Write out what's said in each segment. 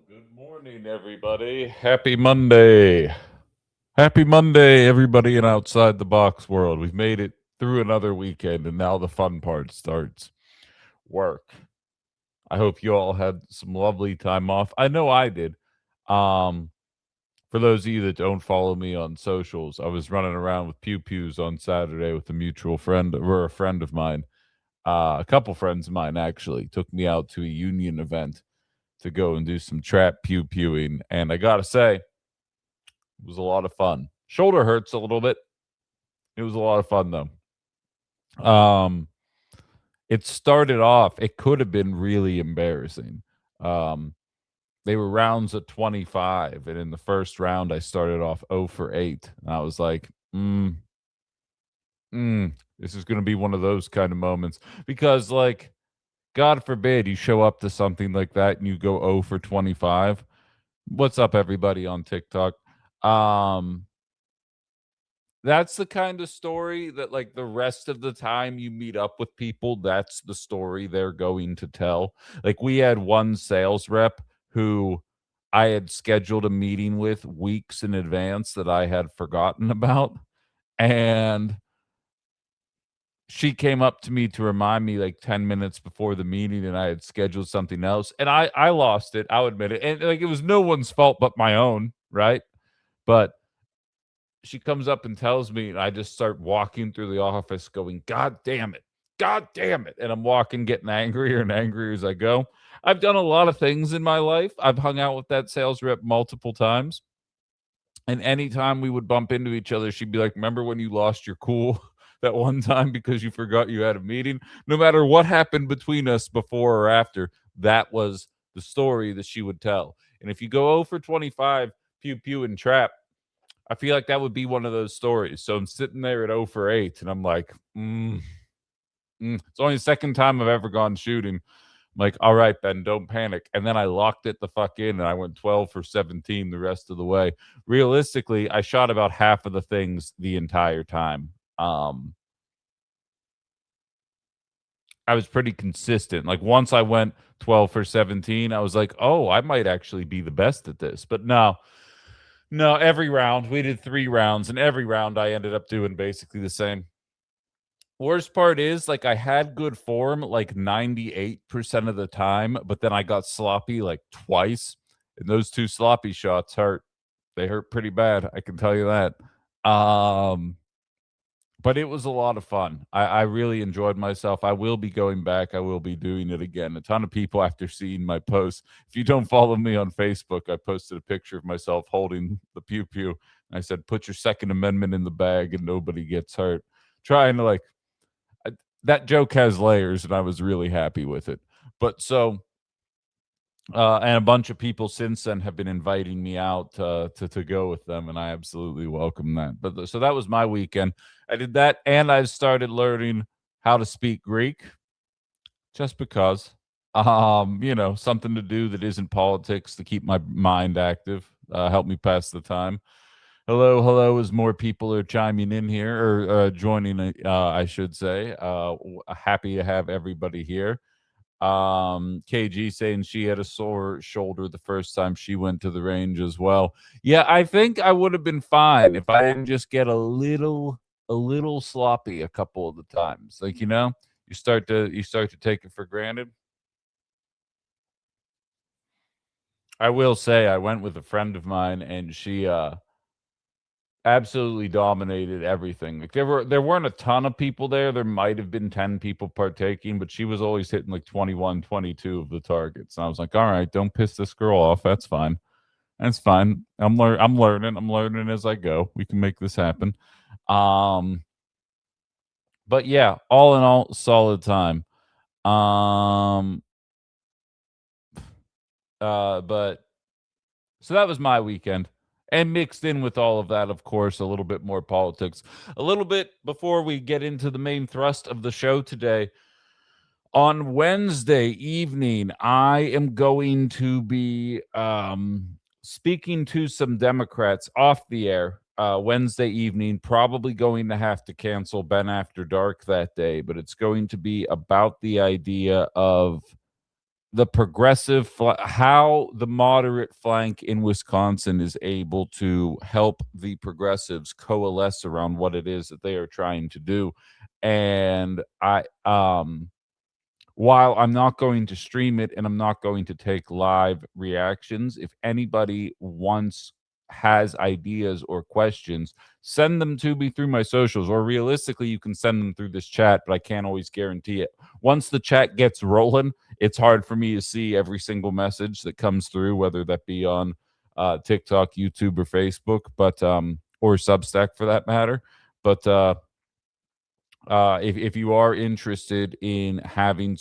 Good morning, everybody. Happy Monday. Happy Monday, everybody in Outside the Box world. We've made it through another weekend, and now the fun part starts work. I hope you all had some lovely time off. I know I did. Um, for those of you that don't follow me on socials, I was running around with pew pews on Saturday with a mutual friend or a friend of mine. A couple friends of mine actually took me out to a union event to go and do some trap pew pewing. And I gotta say, it was a lot of fun. Shoulder hurts a little bit. It was a lot of fun though. It started off, it could have been really embarrassing. Um, they were rounds of 25, and in the first round, I started off 0 for 8. And I was like, this is going to be one of those kind of moments because, like, God forbid you show up to something like that and you go 0 for 25. What's up, everybody on TikTok? Um, that's the kind of story that, like, the rest of the time you meet up with people, that's the story they're going to tell. Like, we had one sales rep who I had scheduled a meeting with weeks in advance that I had forgotten about. And she came up to me to remind me like 10 minutes before the meeting, and I had scheduled something else. And I lost it. I'll admit it. And like, it was no one's fault but my own, right? But she comes up and tells me, and I just start walking through the office going, God damn it. God damn it. And I'm walking, getting angrier and angrier as I go. I've done a lot of things in my life. I've hung out with that sales rep multiple times. And anytime we would bump into each other, she'd be like, remember when you lost your cool that one time because you forgot you had a meeting? No matter what happened between us before or after, that was the story that she would tell. And if you go 0 for 25, pew pew and trap, I feel like that would be one of those stories. So I'm sitting there at 0 for 8, and I'm like, it's only the second time I've ever gone shooting. I'm like, all right, Ben, don't panic. And then I locked it the fuck in, and I went 12 for 17 the rest of the way. Realistically, I shot about half of the things the entire time. I was pretty consistent. Like, once I went 12 for 17, I was like, oh, I might actually be the best at this. But no, every round, we did 3 rounds, and every round I ended up doing basically the same. Worst part is, like, I had good form like 98% of the time, but then I got sloppy like twice, and those 2 sloppy shots hurt. They hurt pretty bad, I can tell you that. Um, but it was a lot of fun. I really enjoyed myself. I will be going back. I will be doing it again. A ton of people, after seeing my posts, if you don't follow me on Facebook, I posted a picture of myself holding the pew pew. I said, put your Second Amendment in the bag and nobody gets hurt. Trying to, like, that joke has layers, and I was really happy with it. But so, and a bunch of people since then have been inviting me out to go with them, and I absolutely welcome that. But so that was my weekend. I did that, and I started learning how to speak Greek just because. Something to do that isn't politics to keep my mind active, help me pass the time. Hello, hello, as more people are chiming in here or joining, I should say. Happy to have everybody here. KG saying she had a sore shoulder the first time she went to the range as well. Yeah, I think I would have been fine if I didn't just get a little sloppy a couple of the times. Like, you start to take it for granted. I will say I went with a friend of mine, and she absolutely dominated everything. Like, there weren't a ton of people there. There might have been 10 people partaking, but she was always hitting like 21, 22 of the targets. And I was like, all right, don't piss this girl off. That's fine. That's fine. I'm learning. I'm learning as I go. We can make this happen. Um, but yeah, all in all, solid time. Um, but So that was my weekend. And mixed in with all of that, of course, a little bit more politics. A little bit before we get into the main thrust of the show today. On Wednesday evening, I am going to be speaking to some Democrats off the air Wednesday evening. Probably going to have to cancel Ben After Dark that day, but it's going to be about the idea of the progressive how the moderate flank in Wisconsin is able to help the progressives coalesce around what it is that they are trying to do. And while I'm not going to stream it and I'm not going to take live reactions, if anybody has ideas or questions, send them to me through my socials, or realistically, you can send them through this chat, but I can't always guarantee it. Once the chat gets rolling, it's hard for me to see every single message that comes through, whether that be on TikTok, YouTube, or Facebook, but or Substack for that matter. But if you are interested in having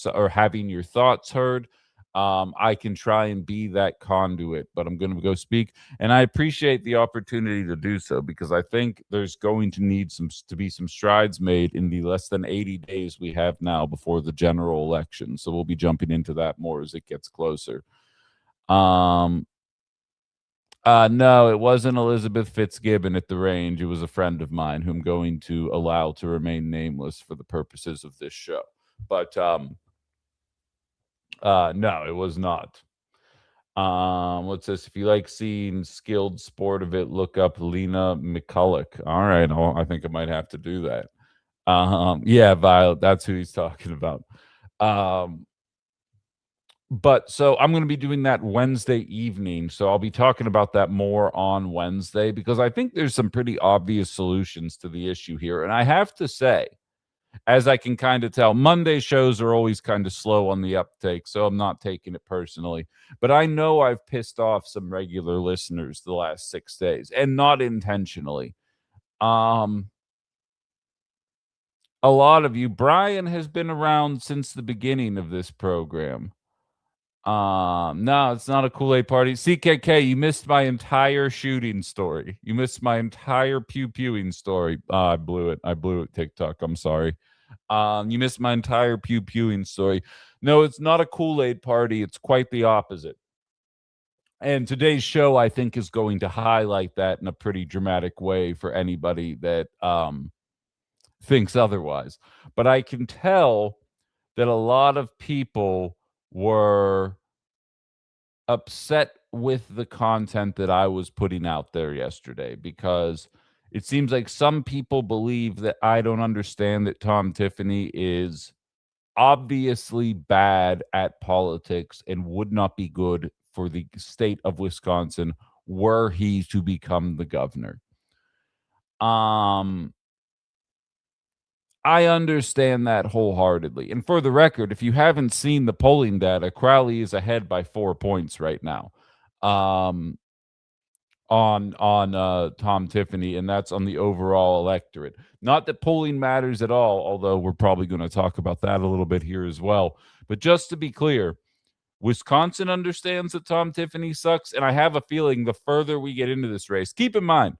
your thoughts heard, I can try and be that conduit, but I'm going to go speak, and I appreciate the opportunity to do so, because I think there's going to need to be some strides made in the less than 80 days we have now before the general election. So we'll be jumping into that more as it gets closer. No, it wasn't Elizabeth Fitzgibbon at the range. It was a friend of mine who I'm going to allow to remain nameless for the purposes of this show. But no, it was not. What's this? If you like seeing skilled sport of it, look up Lena McCulloch. All right, I think I might have to do that. Yeah, Violet, that's who he's talking about. But so I'm going to be doing that Wednesday evening. So I'll be talking about that more on Wednesday, because I think there's some pretty obvious solutions to the issue here. And I have to say, as I can kind of tell, Monday shows are always kind of slow on the uptake, so I'm not taking it personally. But I know I've pissed off some regular listeners the last 6 days, and not intentionally. A lot of you, Brian has been around since the beginning of this program. No, it's not a Kool-Aid party. CKK, you missed my entire shooting story. You missed my entire pew-pewing story. I blew it. TikTok. I'm sorry. You missed my entire pew-pewing story. No, it's not a Kool-Aid party. It's quite the opposite. And today's show, I think, is going to highlight that in a pretty dramatic way for anybody that thinks otherwise. But I can tell that a lot of people were upset with the content that I was putting out there yesterday, because it seems like some people believe that I don't understand that Tom Tiffany is obviously bad at politics and would not be good for the state of Wisconsin were he to become the governor. I understand that wholeheartedly. And for the record, if you haven't seen the polling data, Crowley is ahead by 4 points right now on Tom Tiffany, and that's on the overall electorate. Not that polling matters at all, although we're probably going to talk about that a little bit here as well. But just to be clear, Wisconsin understands that Tom Tiffany sucks, and I have a feeling the further we get into this race, keep in mind,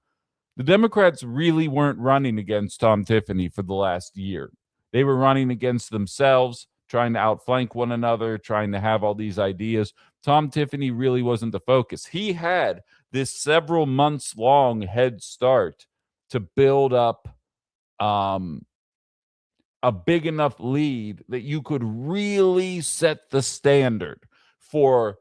the Democrats really weren't running against Tom Tiffany for the last year. They were running against themselves, trying to outflank one another, trying to have all these ideas. Tom Tiffany really wasn't the focus. He had this several months long head start to build up a big enough lead that you could really set the standard for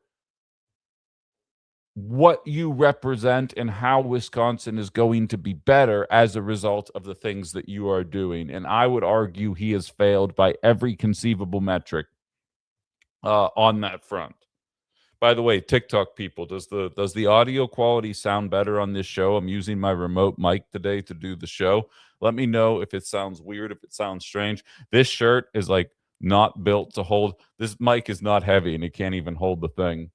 what you represent and how Wisconsin is going to be better as a result of the things that you are doing. And I would argue he has failed by every conceivable metric on that front. By the way, TikTok people, does the audio quality sound better on this show? I'm using my remote mic today to do the show. Let me know if it sounds weird, if it sounds strange. This shirt is like not built to hold. This mic is not heavy and it can't even hold the thing.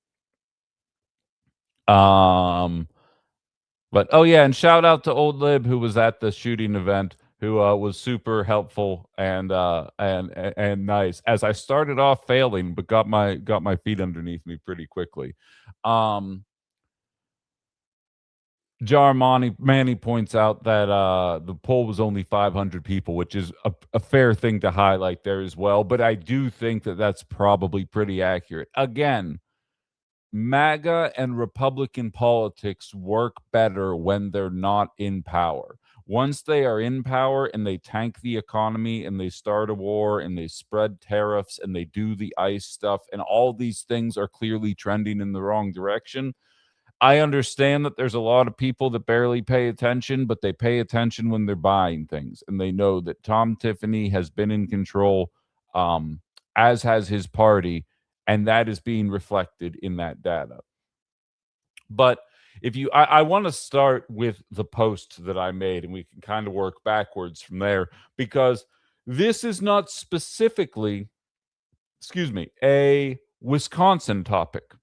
But oh yeah, and shout out to Old Lib, who was at the shooting event, who was super helpful and nice. As I started off failing, but got my feet underneath me pretty quickly. Manny points out that the poll was only 500 people, which is a fair thing to highlight there as well. But I do think that that's probably pretty accurate. Again, MAGA and Republican politics work better when they're not in power. Once they are in power and they tank the economy and they start a war and they spread tariffs and they do the ICE stuff and all these things are clearly trending in the wrong direction, I understand that there's a lot of people that barely pay attention, but they pay attention when they're buying things. And they know that Tom Tiffany has been in control, as has his party, and that is being reflected in that data. But if you, I want to start with the post that I made, and we can kind of work backwards from there, because this is not specifically, a Wisconsin topic.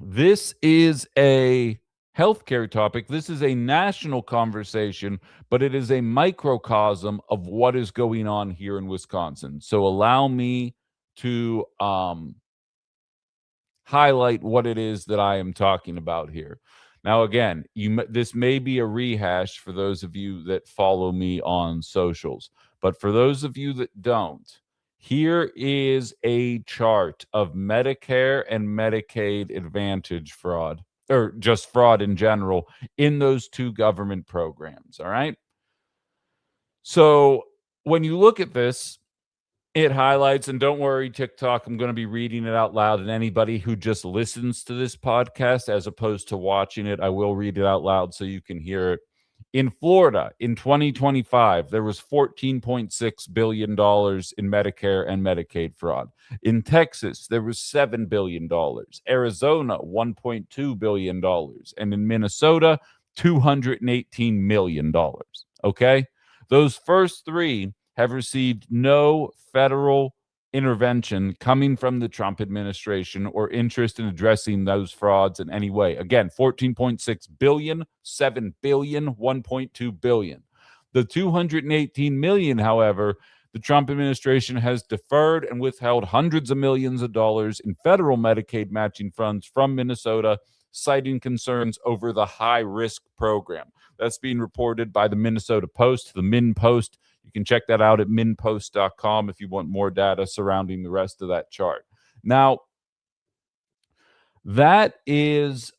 This is a healthcare topic. This is a national conversation, but it is a microcosm of what is going on here in Wisconsin. So allow me to highlight what it is that I am talking about here. Now, again, this may be a rehash for those of you that follow me on socials, but for those of you that don't, here is a chart of Medicare and Medicaid Advantage fraud, or just fraud in general, in those two government programs. All right. So when you look at this, it highlights, and don't worry, TikTok, I'm going to be reading it out loud. And anybody who just listens to this podcast as opposed to watching it, I will read it out loud so you can hear it. In Florida, in 2025, there was $14.6 billion in Medicare and Medicaid fraud. In Texas, there was $7 billion. Arizona, $1.2 billion. And in Minnesota, $218 million. Okay? Those first three have received no federal intervention coming from the Trump administration or interest in addressing those frauds in any way. Again, 14.6 billion, 7 billion, 1.2 billion. The 218 million, however, the Trump administration has deferred and withheld hundreds of millions of dollars in federal Medicaid matching funds from Minnesota, citing concerns over the high-risk program. That's being reported by the Minnesota Post, the Min Post. You can check that out at minpost.com if you want more data surrounding the rest of that chart. Now, that is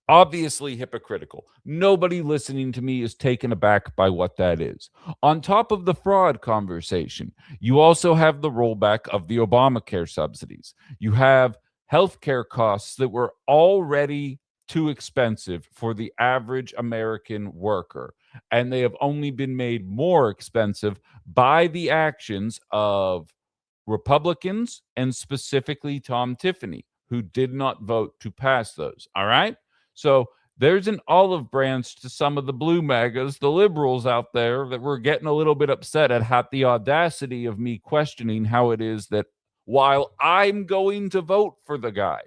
obviously hypocritical. Nobody listening to me is taken aback by what that is. On top of the fraud conversation, you also have the rollback of the Obamacare subsidies. You have healthcare costs that were already too expensive for the average American worker, and they have only been made more expensive by the actions of Republicans and specifically Tom Tiffany, who did not vote to pass those. All right? So there's an olive branch to some of the blue MAGAs, the liberals out there, that were getting a little bit upset at the audacity of me questioning how it is that while I'm going to vote for the guy,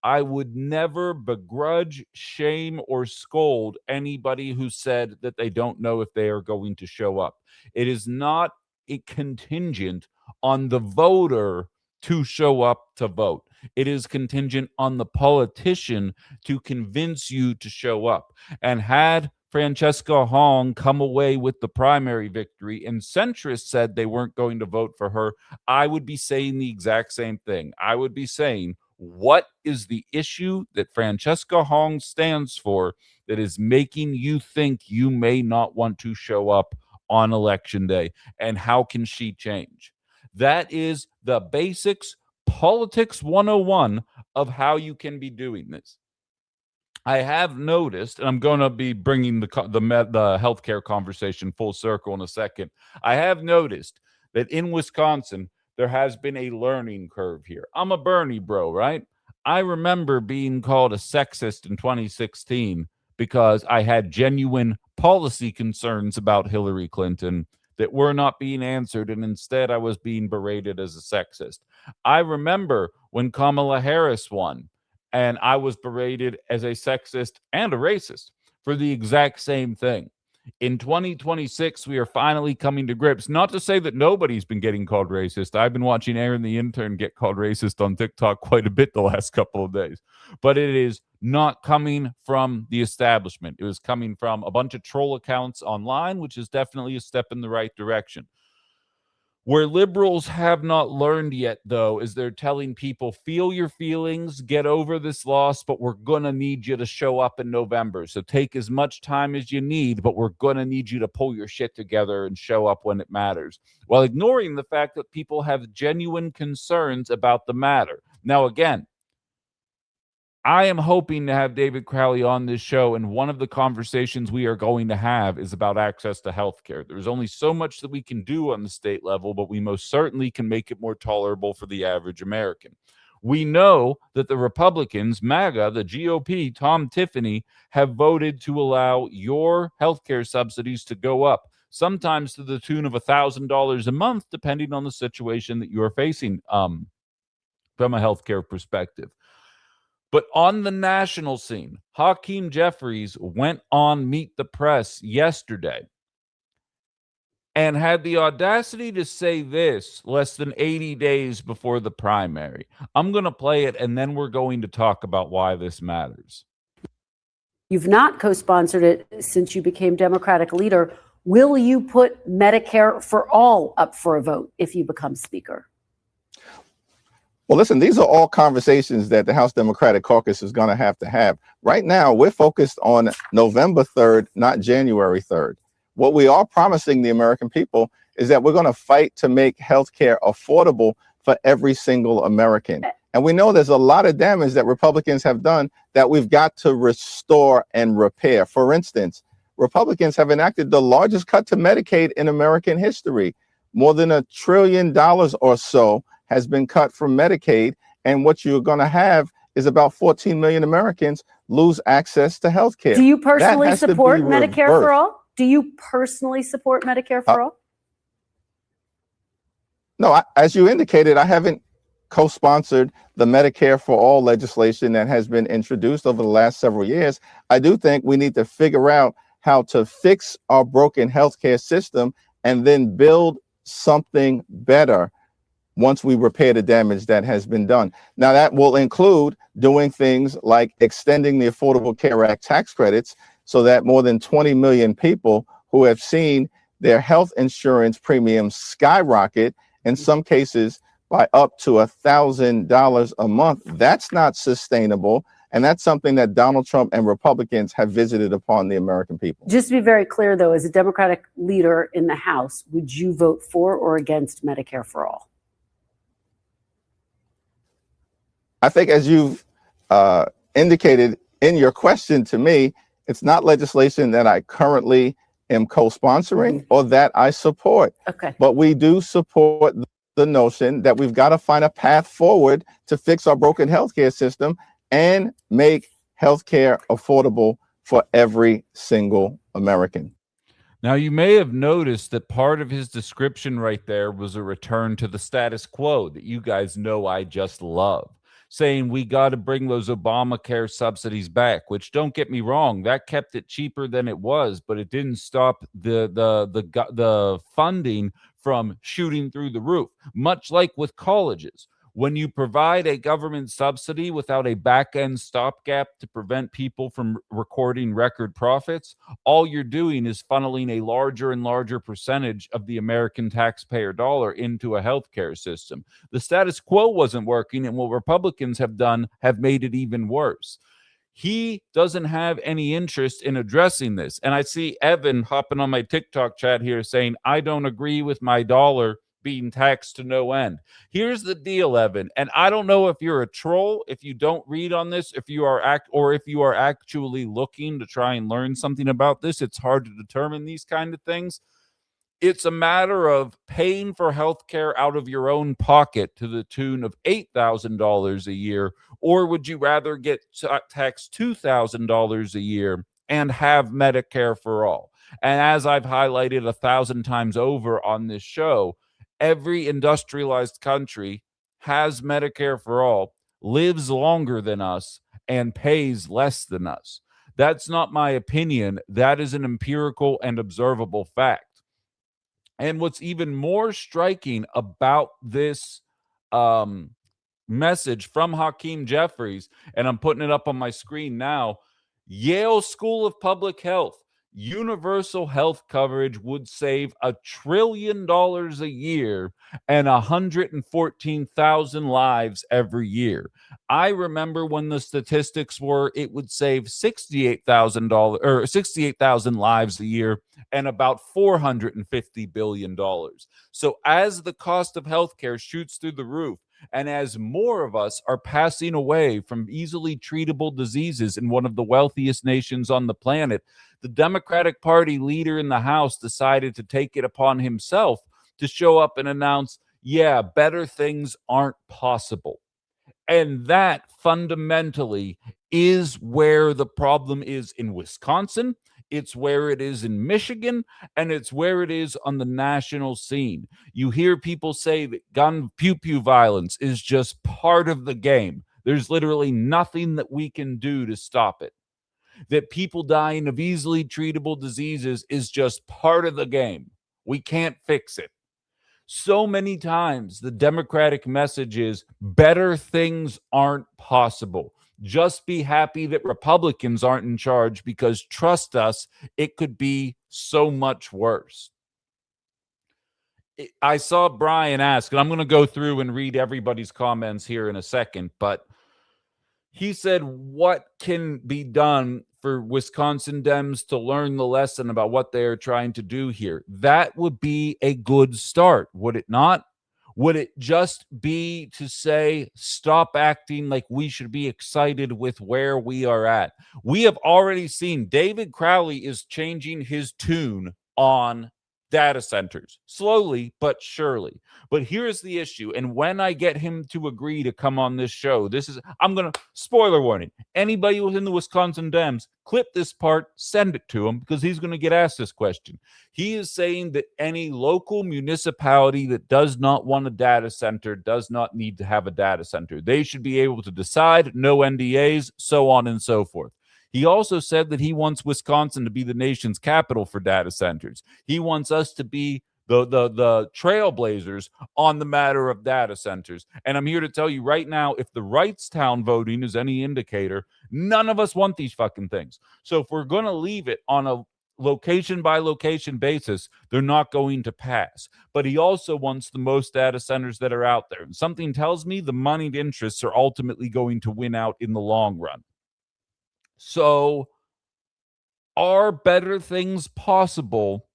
I would never begrudge, shame, or scold anybody who said that they don't know if they are going to show up. It is not a contingent on the voter to show up to vote. It is contingent on the politician to convince you to show up. And had Francesca Hong come away with the primary victory and centrists said they weren't going to vote for her, I would be saying the exact same thing. I would be saying, what is the issue that Francesca Hong stands for that is making you think you may not want to show up on election day? And how can she change? That is the basics, politics 101 of how you can be doing this. I have noticed, and I'm going to be bringing the healthcare conversation full circle in a second. I have noticed that in Wisconsin, there has been a learning curve here. I'm a Bernie bro, right? I remember being called a sexist in 2016 because I had genuine policy concerns about Hillary Clinton that were not being answered, and instead I was being berated as a sexist. I remember when Kamala Harris won, and I was berated as a sexist and a racist for the exact same thing. In 2026, we are finally coming to grips. Not to say that nobody's been getting called racist. I've been watching Aaron the intern get called racist on TikTok quite a bit the last couple of days. But it is not coming from the establishment. It was coming from a bunch of troll accounts online, which is definitely a step in the right direction. Where liberals have not learned yet, though, is they're telling people, feel your feelings, get over this loss, but we're going to need you to show up in November. So take as much time as you need, but we're going to need you to pull your shit together and show up when it matters, while ignoring the fact that people have genuine concerns about the matter. Now, again, I am hoping to have David Crowley on this show, and one of the conversations we are going to have is about access to healthcare. There's only so much that we can do on the state level, but we most certainly can make it more tolerable for the average American. We know that the Republicans, MAGA, the GOP, Tom Tiffany, have voted to allow your healthcare subsidies to go up, sometimes to the tune of $1,000 a month, depending on the situation that you are facing from a healthcare perspective. But on the national scene, Hakeem Jeffries went on Meet the Press yesterday and had the audacity to say this less than 80 days before the primary. I'm going to play it, and then we're going to talk about why this matters. You've not co-sponsored it since you became Democratic leader. Will you put Medicare for all up for a vote if you become Speaker? Well, listen, these are all conversations that the House Democratic Caucus is going to have. Right now, we're focused on November 3rd, not January 3rd. What we are promising the American people is that we're going to fight to make healthcare affordable for every single American. And we know there's a lot of damage that Republicans have done that we've got to restore and repair. For instance, Republicans have enacted the largest cut to Medicaid in American history. More than $1 trillion or so has been cut from Medicaid, and what you're going to have is about 14 million Americans lose access to health care. Do you personally support Medicare for all? Do you personally support Medicare for all? No, as you indicated, I haven't co-sponsored the Medicare for all legislation that has been introduced over the last several years. I do think we need to figure out how to fix our broken healthcare system and then build something better once we repair the damage that has been done. Now, that will include doing things like extending the Affordable Care Act tax credits so that more than 20 million people who have seen their health insurance premiums skyrocket, in some cases by up to $1,000 a month. That's not sustainable. And that's something that Donald Trump and Republicans have visited upon the American people. Just to be very clear, though, as a Democratic leader in the House, would you vote for or against Medicare for all? I think, as you've indicated in your question to me, it's not legislation that I currently am co-sponsoring or that I support. Okay. But we do support the notion that we've got to find a path forward to fix our broken healthcare system and make healthcare affordable for every single American. Now, you may have noticed that part of his description right there was a return to the status quo that you guys know I just love, saying we got to bring those Obamacare subsidies back, which, don't get me wrong, that kept it cheaper than it was, but it didn't stop the funding from shooting through the roof, much like with colleges. When you provide a government subsidy without a back-end stopgap to prevent people from recording record profits, all you're doing is funneling a larger and larger percentage of the American taxpayer dollar into a healthcare system. The status quo wasn't working, and what Republicans have done have made it even worse. He doesn't have any interest in addressing this. And I see Evan hopping on my TikTok chat here saying, I don't agree with my dollar being taxed to no end. Here's the deal, Evan, and I don't know if you're a troll, if you don't read on this, if you are actually looking to try and learn something about this. It's hard to determine these kind of things. It's a matter of paying for health care out of your own pocket to the tune of $8,000 a year, or would you rather get taxed $2,000 a year and have Medicare for all? And as I've highlighted 1,000 times over on this show, every industrialized country has Medicare for all, lives longer than us, and pays less than us. That's not my opinion. That is an empirical and observable fact. And what's even more striking about this message from Hakeem Jeffries, and I'm putting it up on my screen now, Yale School of Public Health, universal health coverage would save $1 trillion a year and 114,000 lives every year. I remember when the statistics were it would save $68,000 or 68,000 lives a year and about $450 billion. So as the cost of healthcare shoots through the roof, and as more of us are passing away from easily treatable diseases in one of the wealthiest nations on the planet, the Democratic Party leader in the House decided to take it upon himself to show up and announce, yeah, better things aren't possible. And that fundamentally is where the problem is in Wisconsin. It's where it is in Michigan, and it's where it is on the national scene. You hear people say that gun pew violence is just part of the game. There's literally nothing that we can do to stop it. That people dying of easily treatable diseases is just part of the game. We can't fix it. So many times the Democratic message is better things aren't possible. Just be happy that Republicans aren't in charge because trust us, it could be so much worse. I saw Brian ask, and I'm going to go through and read everybody's comments here in a second, but he said, what can be done for Wisconsin Dems to learn the lesson about what they are trying to do here? That would be a good start, would it not? Would it just be to say, stop acting like we should be excited with where we are at? We have already seen David Crowley is changing his tune on data centers, slowly but surely. But here's the issue. And when I get him to agree to come on this show, I'm going to, spoiler warning, anybody within the Wisconsin Dems, clip this part, send it to him because he's going to get asked this question. He is saying that any local municipality that does not want a data center does not need to have a data center. They should be able to decide, no NDAs, so on and so forth. He also said that he wants Wisconsin to be the nation's capital for data centers. He wants us to be the trailblazers on the matter of data centers. And I'm here to tell you right now, if the Wrightstown voting is any indicator, none of us want these fucking things. So if we're going to leave it on a location by location basis, they're not going to pass. But he also wants the most data centers that are out there. And something tells me the moneyed interests are ultimately going to win out in the long run. So, are better things possible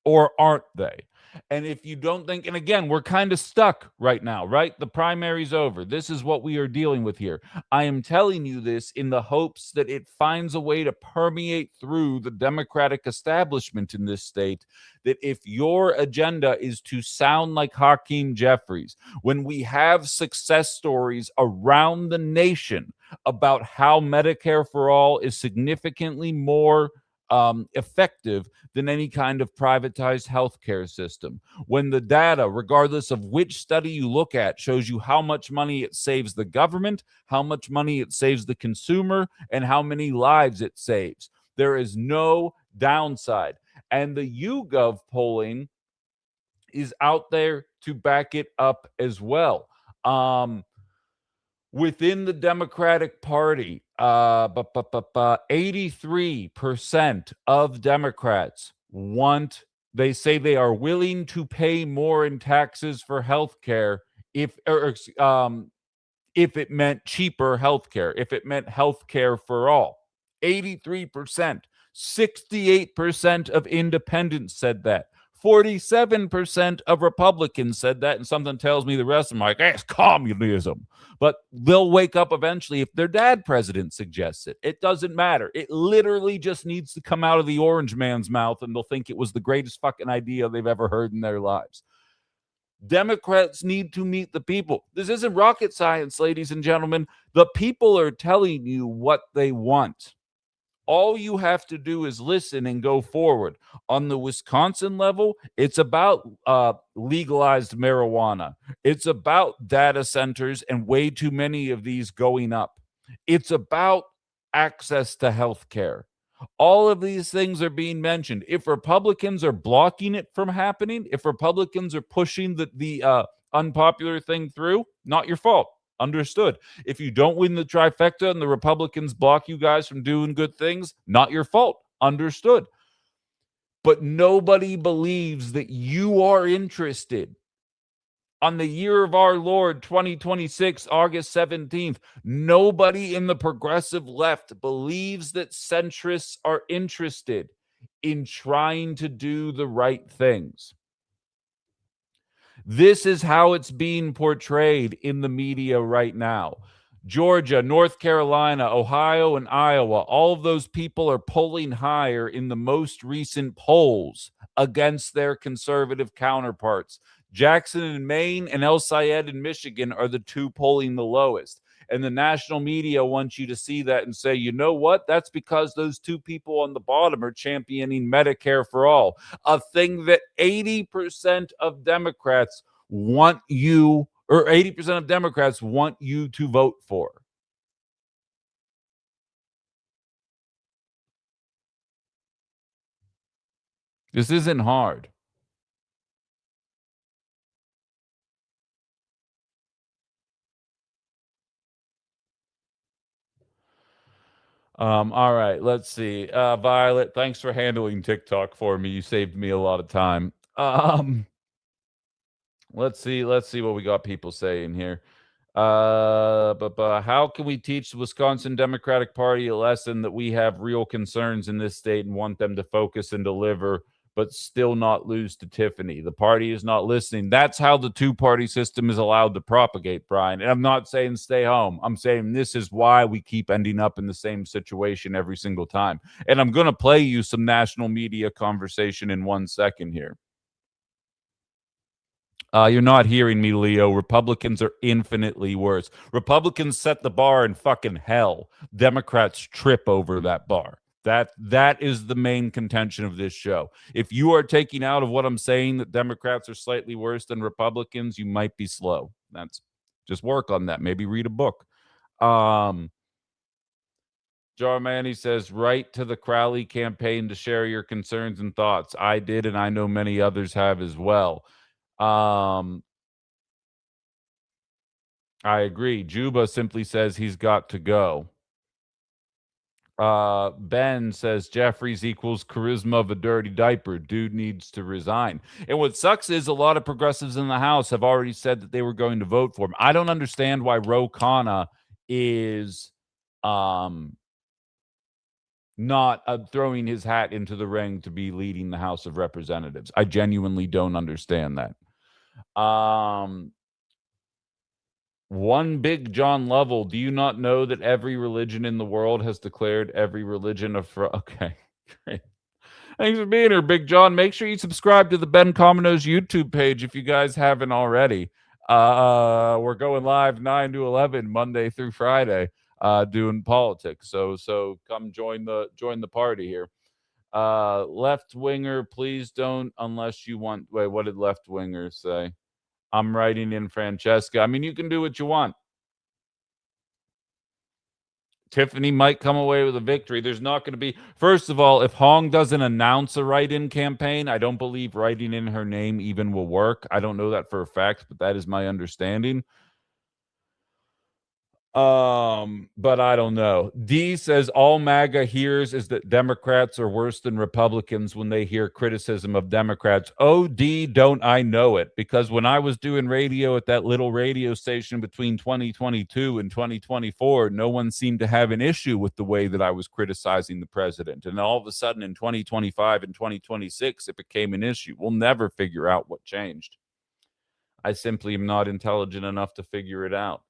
or aren't they? And if you don't think, and again, we're kind of stuck right now, right? The primary's over. This is what we are dealing with here. I am telling you this in the hopes that it finds a way to permeate through the Democratic establishment in this state, that if your agenda is to sound like Hakeem Jeffries, when we have success stories around the nation about how Medicare for All is significantly more effective than any kind of privatized healthcare system. When the data, regardless of which study you look at, shows you how much money it saves the government, how much money it saves the consumer, and how many lives it saves. There is no downside. And the YouGov polling is out there to back it up as well. Within the Democratic Party, 83% of Democrats they say they are willing to pay more in taxes for health care if it meant cheaper health care, if it meant health care for all. 83%. 68% of independents said that. 47% of Republicans said that, and something tells me the rest of them are like, it's communism. But they'll wake up eventually if their dad president suggests it. It doesn't matter. It literally just needs to come out of the orange man's mouth, and they'll think it was the greatest fucking idea they've ever heard in their lives. Democrats need to meet the people. This isn't rocket science, ladies and gentlemen. The people are telling you what they want. All you have to do is listen and go forward. On the Wisconsin level, it's about legalized marijuana. It's about data centers and way too many of these going up. It's about access to health care. All of these things are being mentioned. If Republicans are blocking it from happening, if Republicans are pushing the unpopular thing through, not your fault. Understood. If you don't win the trifecta and the Republicans block you guys from doing good things, not your fault. Understood. but nobody believes that you are interested. On the year of our Lord, 2026, August 17th, nobody in the progressive left believes that centrists are interested in trying to do the right things. This is how it's being portrayed in the media right now. Georgia, North Carolina, Ohio, and Iowa, all of those people are polling higher in the most recent polls against their conservative counterparts. Jackson in Maine and El Sayed in Michigan are the two polling the lowest. And the national media wants you to see that and say, you know what? That's because those two people on the bottom are championing Medicare for all, a thing that 80% of Democrats want you, or 80% of Democrats want you to vote for. This isn't hard. All right, let's see. Violet, thanks for handling TikTok for me. You saved me a lot of time. Let's see what we got people saying here. But how can we teach the Wisconsin Democratic Party a lesson that we have real concerns in this state and want them to focus and deliver, but still not lose to Tiffany? The party is not listening. That's how the two-party system is allowed to propagate, Brian. And I'm not saying stay home. I'm saying this is why we keep ending up in the same situation every single time. And I'm going to play you some national media conversation in 1 second here. You're not hearing me, Leo. Republicans are infinitely worse. Republicans set the bar in fucking hell. Democrats trip over that bar. That is the main contention of this show. If you are taking out of what I'm saying that Democrats are slightly worse than Republicans, you might be slow. That's just work on that. Maybe read a book. Jarmani says, write to the Crowley campaign to share your concerns and thoughts. I did, and I know many others have as well. I agree. Juba simply says he's got to go. Ben says Jeffries equals charisma of a dirty diaper. Dude needs to resign. And what sucks is a lot of progressives in the House have already said that they were going to vote for him. I don't understand why Ro Khanna is not throwing his hat into the ring to be leading the House of Representatives. I genuinely don't understand that. One Big John Lovell, do you not know that every religion in the world has declared every religion okay, great. Thanks for being here, Big John. Make sure you subscribe to the Ben Cominos YouTube page if you guys haven't already. We're going live 9 to 11 Monday through Friday, doing politics. So come join the party here. Left winger, please don't unless you want. Wait, what did left winger say? I'm writing in Francesca. I mean, you can do what you want. Tiffany might come away with a victory. There's not going to be, first of all, if Hong doesn't announce a write-in campaign, I don't believe writing in her name even will work. I don't know that for a fact, but that is my understanding. But I don't know. D says all MAGA hears is that Democrats are worse than Republicans when they hear criticism of Democrats. Oh, D, don't I know it? Because when I was doing radio at that little radio station between 2022 and 2024, no one seemed to have an issue with the way that I was criticizing the president. And all of a sudden in 2025 and 2026, it became an issue. We'll never figure out what changed. I simply am not intelligent enough to figure it out.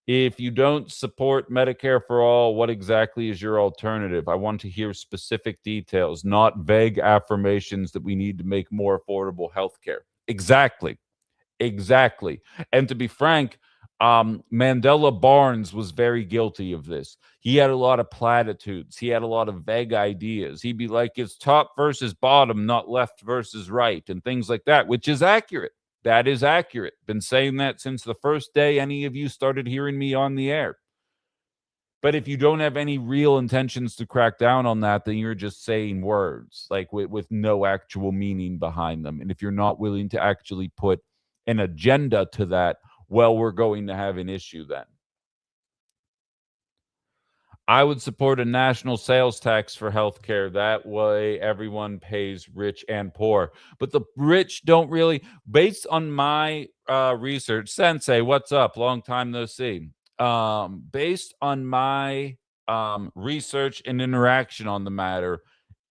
If you don't support Medicare for all, what exactly is your alternative? I want to hear specific details, not vague affirmations that we need to make more affordable health care. Exactly. And to be frank, Mandela Barnes was very guilty of this. He had a lot of platitudes. He had a lot of vague ideas. He'd be like, it's top versus bottom, not left versus right, and things like that, which is accurate. That is accurate. Been saying that since the first day any of you started hearing me on the air. But if you don't have any real intentions to crack down on that, then you're just saying words, like with no actual meaning behind them. And if you're not willing to actually put an agenda to that, well, we're going to have an issue then. I would support a national sales tax for healthcare. That way everyone pays, rich and poor. But the rich don't really, based on my research, Sensei, what's up? Long time no see. Based on my research and interaction on the matter,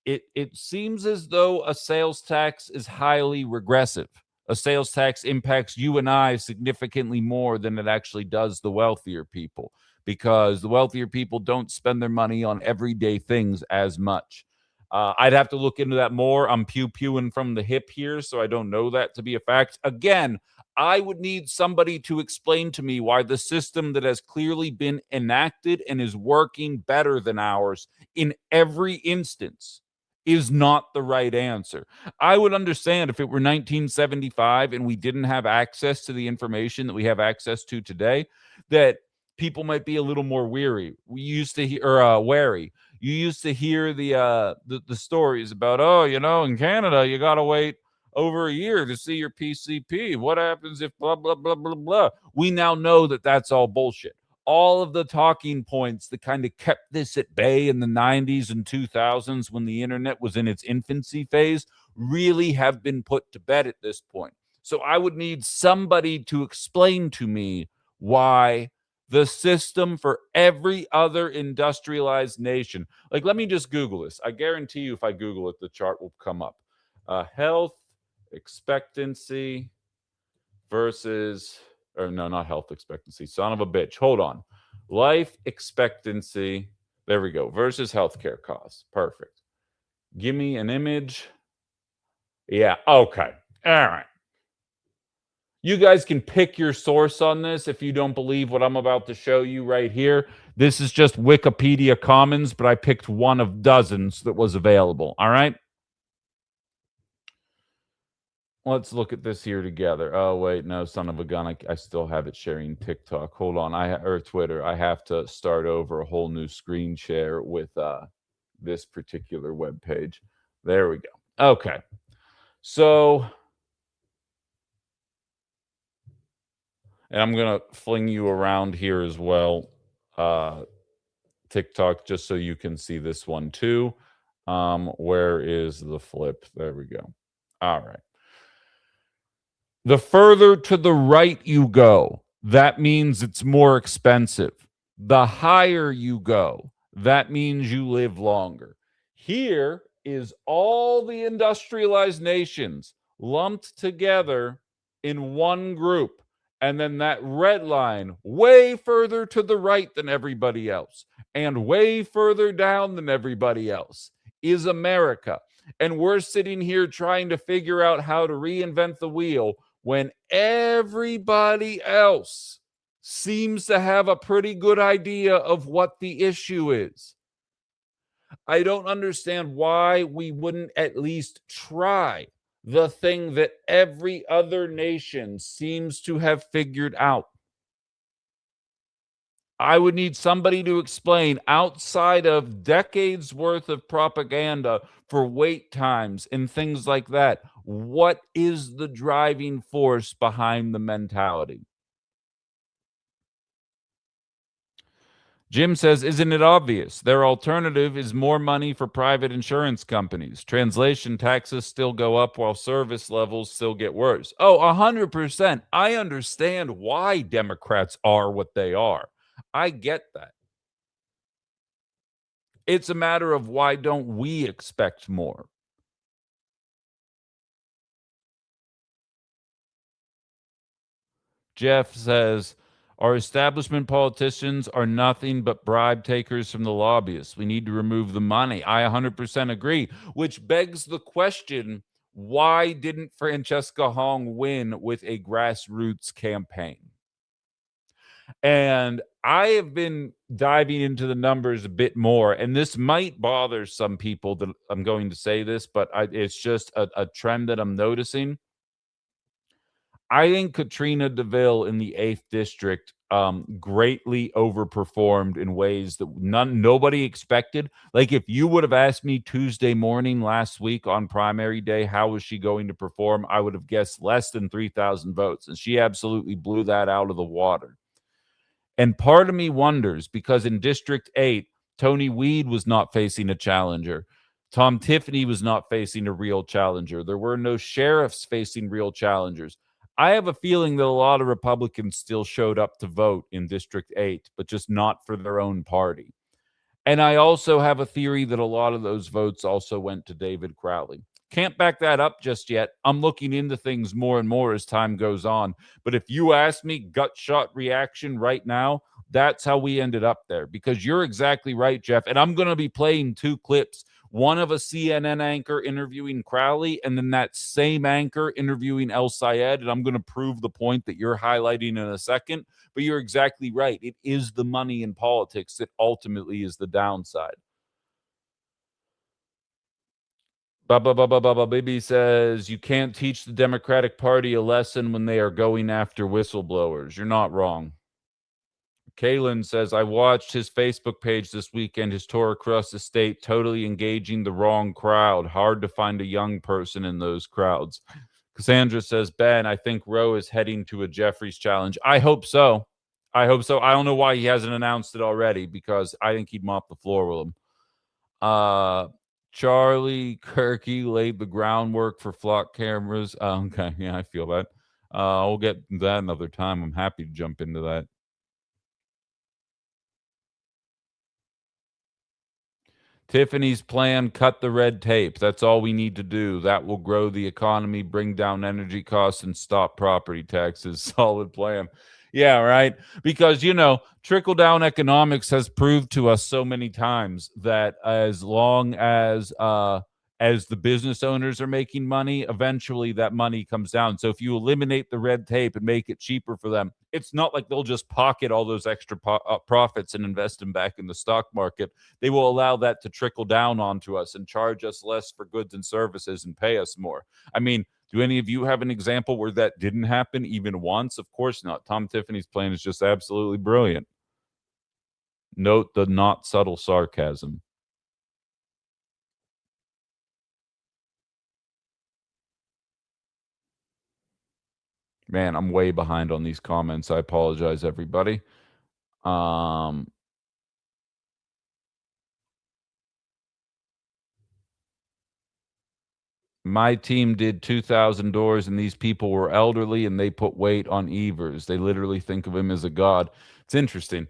it seems as though a sales tax is highly regressive. A sales tax impacts you and I significantly more than it actually does the wealthier people, because the wealthier people don't spend their money on everyday things as much. I'd have to look into that more. I'm pew-pewing from the hip here, so I don't know that to be a fact. Again, I would need somebody to explain to me why the system that has clearly been enacted and is working better than ours in every instance is not the right answer. I would understand if it were 1975 and we didn't have access to the information that we have access to today, that people might be a little more weary. We used to hear, or wary. You used to hear the stories about, oh, you know, in Canada you got to wait over a year to see your PCP. What happens if blah blah blah blah blah? We now know that that's all bullshit. All of the talking points that kind of kept this at bay in the 90s and 2000s when the internet was in its infancy phase really have been put to bed at this point. So I would need somebody to explain to me why the system for every other industrialized nation, like, let me just Google this. I guarantee you if I Google it, the chart will come up. Health expectancy versus, or no, not health expectancy. Son of a bitch. Hold on. Life expectancy. There we go. Versus healthcare costs. Perfect. Give me an image. Yeah. Okay. All right. You guys can pick your source on this if you don't believe what I'm about to show you right here. This is just Wikipedia Commons, but I picked one of dozens that was available. All right. Let's look at this here together. Oh, wait, no, son of a gun. I still have it sharing TikTok. Hold on. Or Twitter. I have to start over a whole new screen share with this particular web page. There we go. Okay. So, and I'm going to fling you around here as well. TikTok, just so you can see this one too. Where is the flip? There we go. All right. The further to the right you go, that means it's more expensive. The higher you go, that means you live longer. Here is all the industrialized nations lumped together in one group. And then that red line way further to the right than everybody else and way further down than everybody else is America. And we're sitting here trying to figure out how to reinvent the wheel when everybody else seems to have a pretty good idea of what the issue is. I don't understand why we wouldn't at least try the thing that every other nation seems to have figured out. I would need somebody to explain, outside of decades worth of propaganda for wait times and things like that, what is the driving force behind the mentality? Jim says, isn't it obvious? Their alternative is more money for private insurance companies. Translation taxes still go up while service levels still get worse. Oh, 100%. I understand why Democrats are what they are. I get that. It's a matter of why don't we expect more? Jeff says, our establishment politicians are nothing but bribe takers from the lobbyists. We need to remove the money. I 100% agree, which begs the question, why didn't Francesca Hong win with a grassroots campaign? And I have been diving into the numbers a bit more, and this might bother some people that I'm going to say this, but it's just a trend that I'm noticing. I think Katrina DeVille in the 8th district greatly overperformed in ways that nobody expected. Like, if you would have asked me Tuesday morning last week on primary day, how was she going to perform? I would have guessed less than 3,000 votes. And she absolutely blew that out of the water. And part of me wonders, because in District 8, Tony Weed was not facing a challenger. Tom Tiffany was not facing a real challenger. There were no sheriffs facing real challengers. I have a feeling that a lot of Republicans still showed up to vote in District 8, but just not for their own party. And I also have a theory that a lot of those votes also went to David Crowley. Can't back that up just yet. I'm looking into things more and more as time goes on. But if you ask me, gut shot reaction right now, that's how we ended up there. Because you're exactly right, Jeff. And I'm going to be playing two clips. One of a CNN anchor interviewing Crowley, and then that same anchor interviewing El Sayed. And I'm going to prove the point that you're highlighting in a second. But you're exactly right. It is the money in politics that ultimately is the downside. Baba Baby says, you can't teach the Democratic Party a lesson when they are going after whistleblowers. You're not wrong. Kalen says, I watched his Facebook page this weekend, his tour across the state, totally engaging the wrong crowd. Hard to find a young person in those crowds. Cassandra says, Ben, I think Roe is heading to a Jeffries challenge. I hope so. I hope so. I don't know why he hasn't announced it already, because I think he'd mop the floor with him. Charlie Kirky laid the groundwork for flock cameras. Okay, yeah, I feel that. We'll get that another time. I'm happy to jump into that. Tiffany's plan, cut the red tape. That's all we need to do. That will grow the economy, bring down energy costs, and stop property taxes. Solid plan. Yeah, right. Because, trickle-down economics has proved to us so many times that as long as the business owners are making money, eventually that money comes down. So if you eliminate the red tape and make it cheaper for them, it's not like they'll just pocket all those extra profits and invest them back in the stock market. They will allow that to trickle down onto us and charge us less for goods and services and pay us more. I mean, do any of you have an example where that didn't happen even once? Of course not. Tom Tiffany's plan is just absolutely brilliant. Note the not subtle sarcasm. Man, I'm way behind on these comments. I apologize, everybody. My team did 2,000 doors, and these people were elderly, and they put weight on Evers. They literally think of him as a god. It's interesting.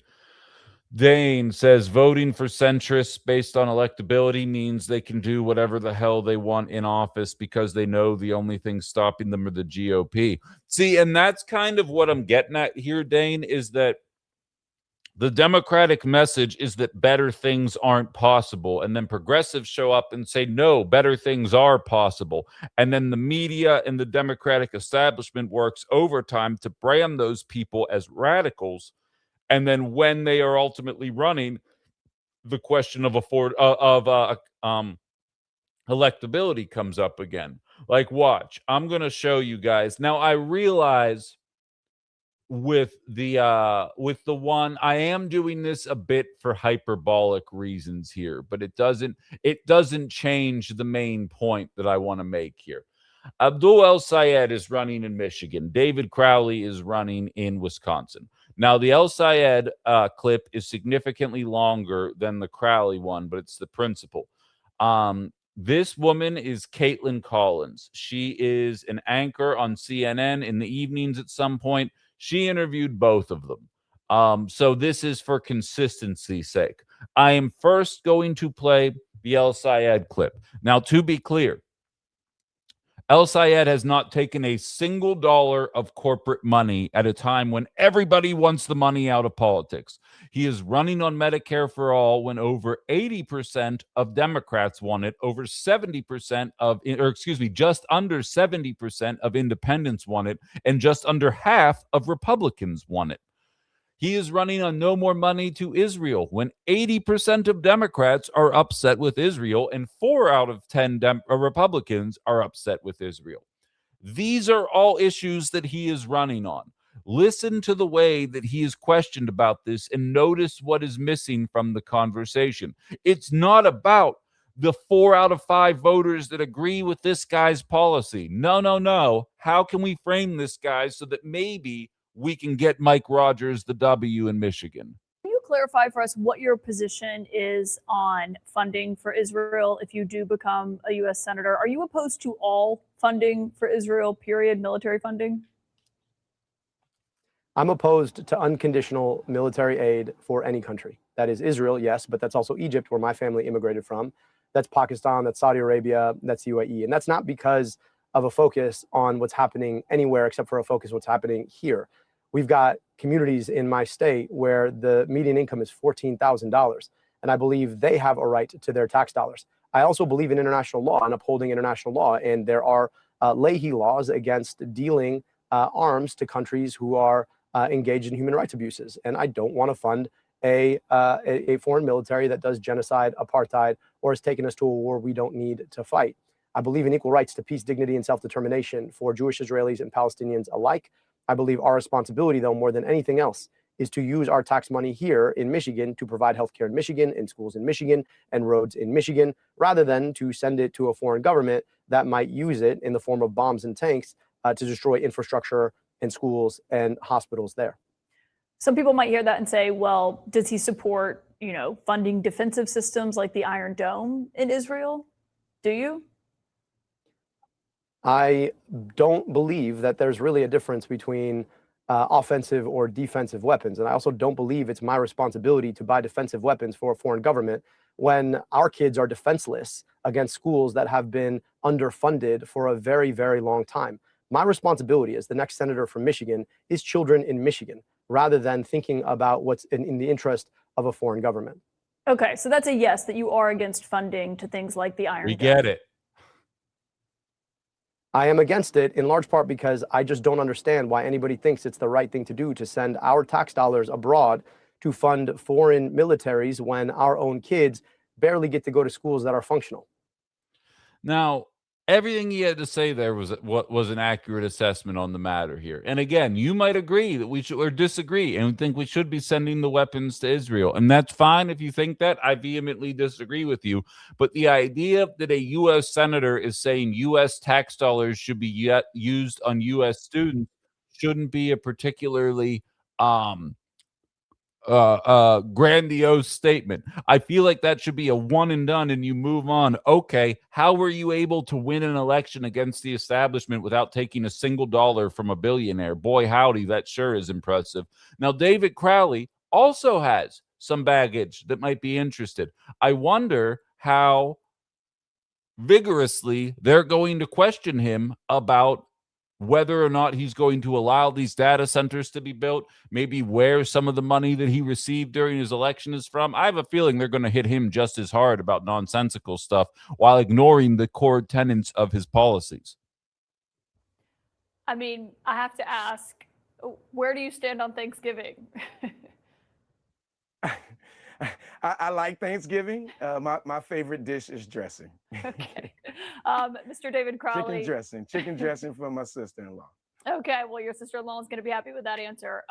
Dane says voting for centrists based on electability means they can do whatever the hell they want in office because they know the only thing stopping them are the GOP. See, and that's kind of what I'm getting at here, Dane, is that the Democratic message is that better things aren't possible. And then progressives show up and say, no, better things are possible. And then the media and the Democratic establishment works overtime to brand those people as radicals. And then when they are ultimately running, the question of electability comes up again. Like, watch, I'm going to show you guys. Now, I realize with the one, I am doing this a bit for hyperbolic reasons here, but it doesn't change the main point that I want to make here. Abdul El Sayed is running in Michigan. David Crowley is running in Wisconsin. Now, the El Sayed clip is significantly longer than the Crowley one, but it's the principle. This woman is Caitlin Collins. She is an anchor on CNN in the evenings at some point. She interviewed both of them. So this is for consistency's sake. I am first going to play the El Sayed clip. Now, to be clear, El Sayed has not taken a single dollar of corporate money at a time when everybody wants the money out of politics. He is running on Medicare for all when over 80% of Democrats want it, over 70% just under 70% of independents want it, and just under half of Republicans want it. He is running on no more money to Israel when 80% of Democrats are upset with Israel and 4 out of 10 Republicans are upset with Israel. These are all issues that he is running on. Listen to the way that he is questioned about this and notice what is missing from the conversation. It's not about the 4 out of 5 voters that agree with this guy's policy. No. How can we frame this guy so that maybe we can get Mike Rogers the W in Michigan? Are you clarify for us what your position is on funding for Israel if you do become a U.S. Senator? Are you opposed to all funding for Israel, period, military funding? I'm opposed to unconditional military aid for any country. That is Israel, yes, but that's also Egypt, where my family immigrated from. That's Pakistan, that's Saudi Arabia, that's UAE. And that's not because of a focus on what's happening anywhere except for a focus on what's happening here. We've got communities in my state where the median income is $14,000, and I believe they have a right to their tax dollars. I also believe in international law and upholding international law, and there are Leahy laws against dealing arms to countries who are engaged in human rights abuses. And I don't want to fund a foreign military that does genocide, apartheid, or has taken us to a war we don't need to fight. I believe in equal rights to peace, dignity, and self-determination for Jewish Israelis and Palestinians alike. I believe our responsibility, though, more than anything else, is to use our tax money here in Michigan to provide healthcare in Michigan, and schools in Michigan, and roads in Michigan, rather than to send it to a foreign government that might use it in the form of bombs and tanks to destroy infrastructure and schools and hospitals there. Some people might hear that and say, well, does he support, funding defensive systems like the Iron Dome in Israel? Do you? I don't believe that there's really a difference between offensive or defensive weapons. And I also don't believe it's my responsibility to buy defensive weapons for a foreign government when our kids are defenseless against schools that have been underfunded for a very, very long time. My responsibility as the next senator from Michigan is children in Michigan, rather than thinking about what's in the interest of a foreign government. Okay, so that's a yes, that you are against funding to things like the Iron Dome. We get it. I am against it in large part because I just don't understand why anybody thinks it's the right thing to do to send our tax dollars abroad to fund foreign militaries when our own kids barely get to go to schools that are functional. Now, everything he had to say there was what was an accurate assessment on the matter here. And again, you might agree that we should, or disagree, and think we should be sending the weapons to Israel. And that's fine if you think that. I vehemently disagree with you. But the idea that a U.S. senator is saying U.S. tax dollars should be used on U.S. students shouldn't be a particularly grandiose statement. I feel like that should be a one and done and you move on. Okay, how were you able to win an election against the establishment without taking a single dollar from a billionaire? Boy, howdy, that sure is impressive. Now, David Crowley also has some baggage that might be interested. I wonder how vigorously they're going to question him about whether or not he's going to allow these data centers to be built, maybe where some of the money that he received during his election is from. I have a feeling they're going to hit him just as hard about nonsensical stuff while ignoring the core tenets of his policies. I mean, I have to ask, where do you stand on Thanksgiving? I like Thanksgiving. My favorite dish is dressing. Okay. Mr. David Crowley. Chicken dressing for my sister-in-law. Okay, well, your sister-in-law is going to be happy with that answer.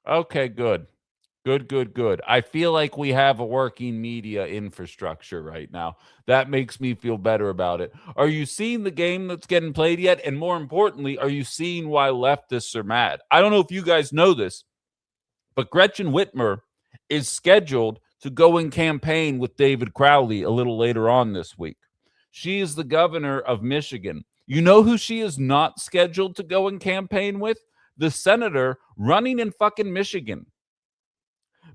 Okay, good. Good. I feel like we have a working media infrastructure right now. That makes me feel better about it. Are you seeing the game that's getting played yet? And more importantly, are you seeing why leftists are mad? I don't know if you guys know this, but Gretchen Whitmer is scheduled to go and campaign with David Crowley a little later on this week. She is the governor of Michigan. You know who she is not scheduled to go and campaign with? The senator running in fucking Michigan.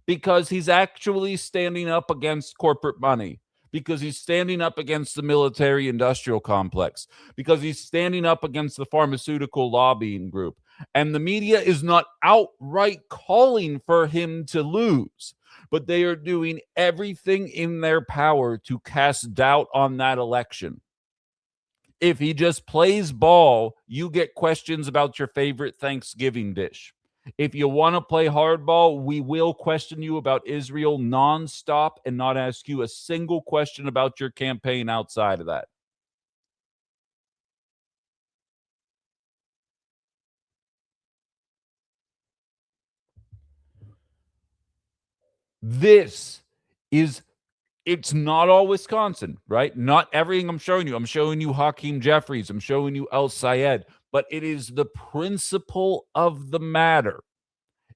Because he's actually standing up against corporate money. Because he's standing up against the military-industrial complex. Because he's standing up against the pharmaceutical lobbying group. And the media is not outright calling for him to lose, but they are doing everything in their power to cast doubt on that election. If he just plays ball, you get questions about your favorite Thanksgiving dish. If you want to play hardball, we will question you about Israel nonstop and not ask you a single question about your campaign outside of that. It's not all Wisconsin, right? Not everything I'm showing you. I'm showing you Hakeem Jeffries. I'm showing you El Sayed. But it is the principle of the matter.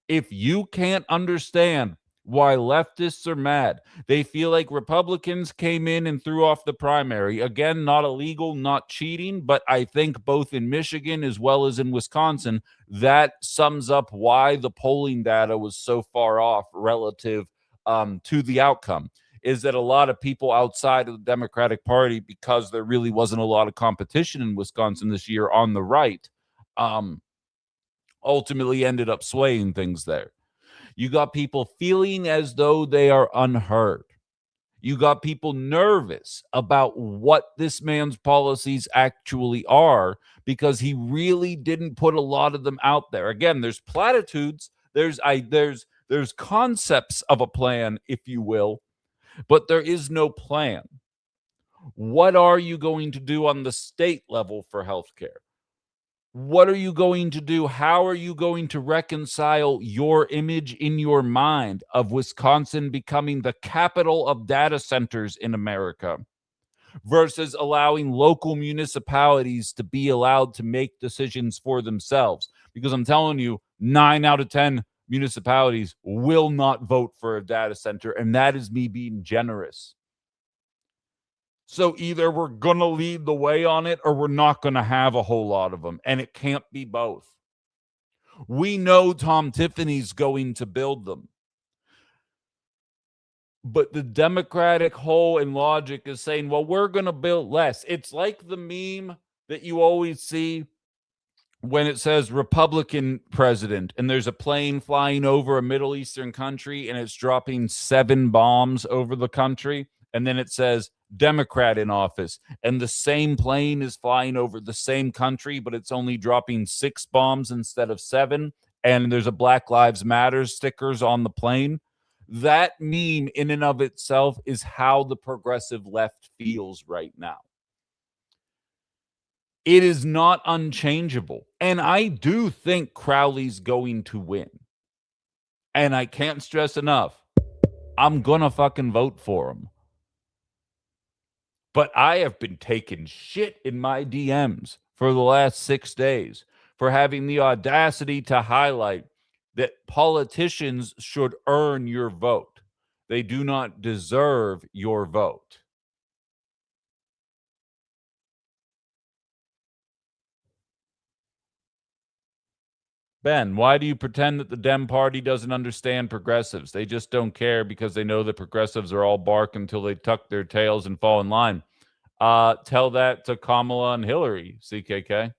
If you can't understand why leftists are mad. They feel like Republicans came in and threw off the primary. Again, not illegal, not cheating, but I think both in Michigan as well as in Wisconsin, that sums up why the polling data was so far off relative to the outcome, is that a lot of people outside of the Democratic Party, because there really wasn't a lot of competition in Wisconsin this year on the right, ultimately ended up swaying things there. You got people feeling as though they are unheard. You got people nervous about what this man's policies actually are because he really didn't put a lot of them out there. Again, there's platitudes, there's concepts of a plan, if you will, but there is no plan. What are you going to do on the state level for healthcare? What are you going to do? How are you going to reconcile your image in your mind of Wisconsin becoming the capital of data centers in America versus allowing local municipalities to be allowed to make decisions for themselves? Because I'm telling you, 9 out of 10 municipalities will not vote for a data center, and that is me being generous. So either we're going to lead the way on it or we're not going to have a whole lot of them. And it can't be both. We know Tom Tiffany's going to build them. But the Democratic whole and logic is saying, well, we're going to build less. It's like the meme that you always see when it says Republican president and there's a plane flying over a Middle Eastern country and it's dropping 7 bombs over the country. And then it says Democrat in office, and the same plane is flying over the same country, but it's only dropping 6 bombs instead of 7. And there's a Black Lives Matter stickers on the plane. That meme in and of itself is how the progressive left feels right now. It is not unchangeable. And I do think Crowley's going to win. And I can't stress enough, I'm going to fucking vote for him. But I have been taking shit in my DMs for the last 6 days for having the audacity to highlight that politicians should earn your vote. They do not deserve your vote. Ben, why do you pretend that the Dem Party doesn't understand progressives? They just don't care because they know that progressives are all bark until they tuck their tails and fall in line. Tell that to Kamala and Hillary, CKK.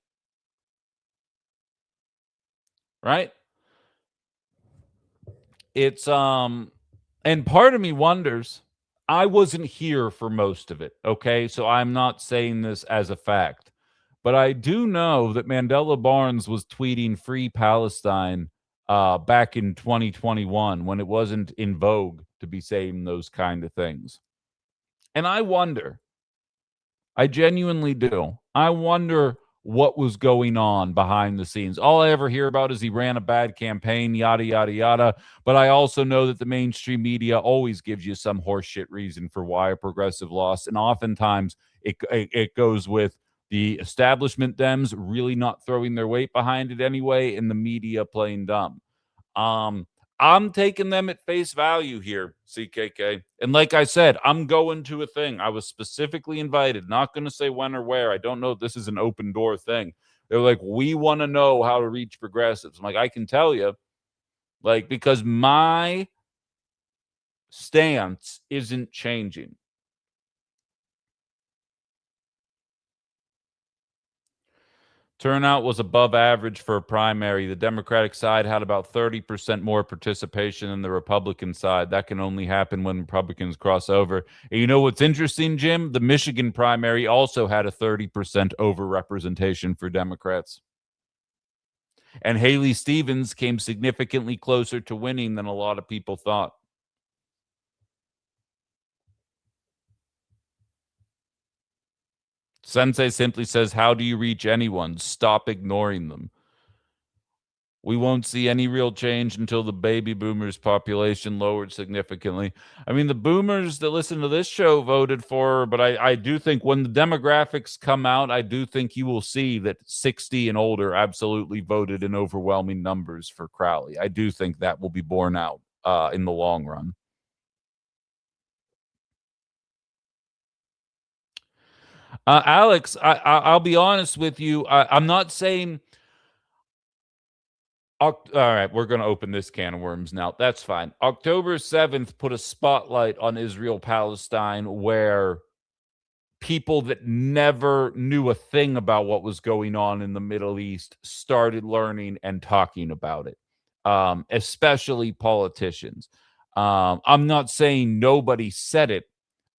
Right? It's, and part of me wonders, I wasn't here for most of it, okay? So I'm not saying this as a fact. But I do know that Mandela Barnes was tweeting Free Palestine back in 2021 when it wasn't in vogue to be saying those kind of things. And I wonder, I genuinely do, I wonder what was going on behind the scenes. All I ever hear about is he ran a bad campaign, yada, yada, yada. But I also know that the mainstream media always gives you some horseshit reason for why a progressive lost. And oftentimes it goes with the establishment Dems really not throwing their weight behind it anyway, and the media playing dumb. I'm taking them at face value here, CKK. And like I said, I'm going to a thing. I was specifically invited, not going to say when or where. I don't know if this is an open door thing. They're like, we want to know how to reach progressives. I'm like, I can tell you, like, because my stance isn't changing. Turnout was above average for a primary. The Democratic side had about 30% more participation than the Republican side. That can only happen when Republicans cross over. And you know what's interesting, Jim? The Michigan primary also had a 30% overrepresentation for Democrats. And Haley Stevens came significantly closer to winning than a lot of people thought. Sensei simply says, how do you reach anyone? Stop ignoring them. We won't see any real change until the baby boomers population lowered significantly. I mean, the boomers that listen to this show voted for her, but I do think when the demographics come out, I do think you will see that 60 and older absolutely voted in overwhelming numbers for Crowley. I do think that will be borne out in the long run. Alex, I'll be honest with you. I'm not saying. All right, we're going to open this can of worms now. That's fine. October 7th put a spotlight on Israel-Palestine, where people that never knew a thing about what was going on in the Middle East started learning and talking about it, especially politicians. I'm not saying nobody said it.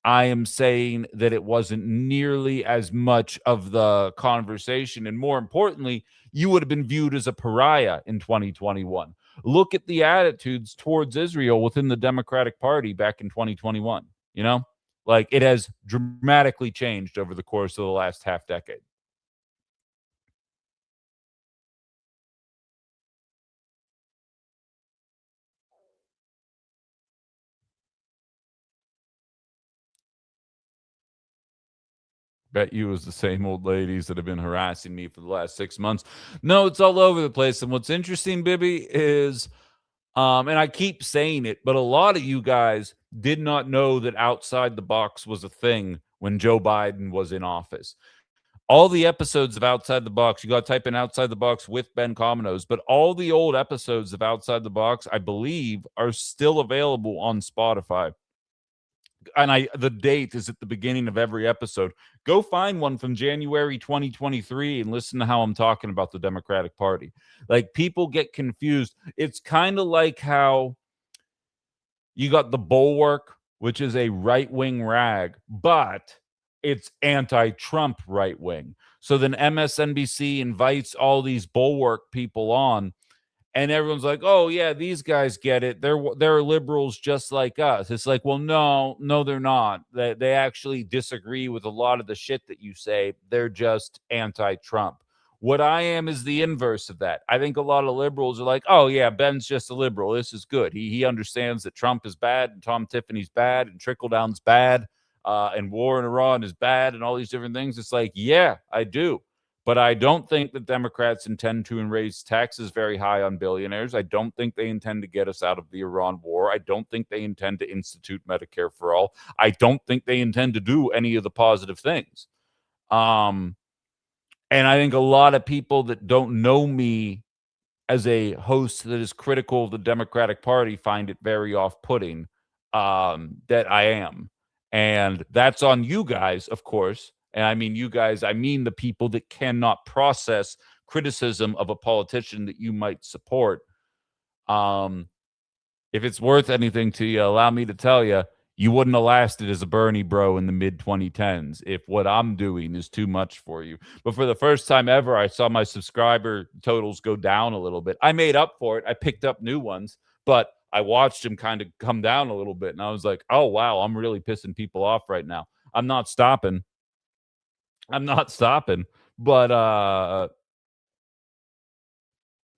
I am saying that it wasn't nearly as much of the conversation. And more importantly, you would have been viewed as a pariah in 2021. Look at the attitudes towards Israel within the Democratic Party back in 2021. You know, like it has dramatically changed over the course of the last half decade. Bet you it was the same old ladies that have been harassing me for the last 6 months. No, it's all over the place. And what's interesting, Bibby, is and I keep saying it, but a lot of you guys did not know that outside the box was a thing when Joe Biden was in office. All the episodes of Outside the Box, you got to type in Outside the Box with Ben Cominos, but all the old episodes of Outside the Box, I believe, are still available on Spotify. And the date is at the beginning of every episode. Go find one from January 2023 and listen to how I'm talking about the Democratic Party. Like, people get confused. It's kind of like how you got the Bulwark, which is a right-wing rag, but it's anti-Trump right-wing. So then MSNBC invites all these Bulwark people on, and everyone's like, "Oh yeah, these guys get it. They're liberals just like us." It's like, well, no, they're not. They actually disagree with a lot of the shit that you say. They're just anti-Trump. What I am is the inverse of that. I think a lot of liberals are like, "Oh yeah, Ben's just a liberal. This is good. He understands that Trump is bad and Tom Tiffany's bad and trickle down's bad, and war in Iran is bad and all these different things." It's like, yeah, I do. But I don't think that Democrats intend to raise taxes very high on billionaires. I don't think they intend to get us out of the Iran war. I don't think they intend to institute Medicare for all. I don't think they intend to do any of the positive things. And I think a lot of people that don't know me as a host that is critical of the Democratic Party find it very off-putting that I am. And that's on you guys, of course. And I mean you guys, I mean the people that cannot process criticism of a politician that you might support. If it's worth anything to you, allow me to tell you, you wouldn't have lasted as a Bernie bro in the mid 2010s if what I'm doing is too much for you. But for the first time ever, I saw my subscriber totals go down a little bit. I made up for it. I picked up new ones, but I watched them kind of come down a little bit. And I was like, oh, wow, I'm really pissing people off right now. I'm not stopping. But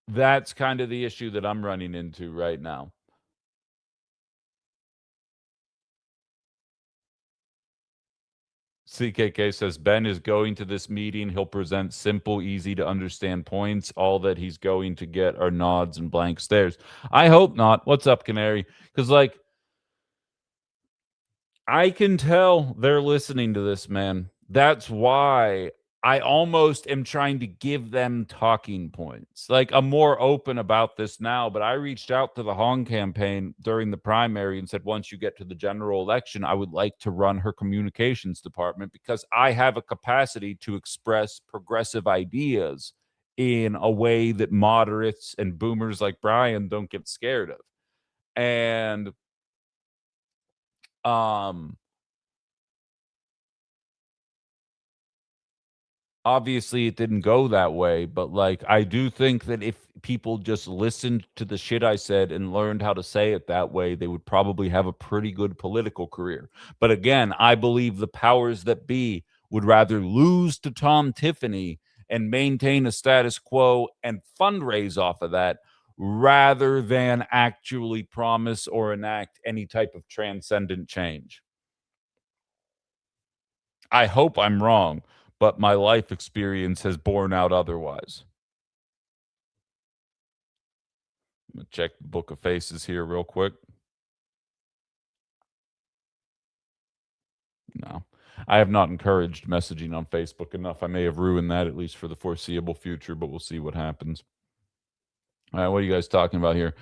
that's kind of the issue that I'm running into right now. CKK says Ben is going to this meeting. He'll present simple, easy to understand points. All that he's going to get are nods and blank stares. I hope not. What's up, Canary? Because, like, I can tell they're listening to this, man. That's why I almost am trying to give them talking points. Like, I'm more open about this now, but I reached out to the Hong campaign during the primary and said, once you get to the general election, I would like to run her communications department because I have a capacity to express progressive ideas in a way that moderates and boomers like Brian don't get scared of. And obviously it didn't go that way, but like I do think that if people just listened to the shit I said and learned how to say it that way, they would probably have a pretty good political career. But again, I believe the powers that be would rather lose to Tom Tiffany and maintain a status quo and fundraise off of that rather than actually promise or enact any type of transcendent change. I hope I'm wrong, but my life experience has borne out otherwise. I'm gonna check the Book of Faces here real quick. No, I have not encouraged messaging on Facebook enough. I may have ruined that, at least for the foreseeable future, but we'll see what happens. All right, what are you guys talking about here?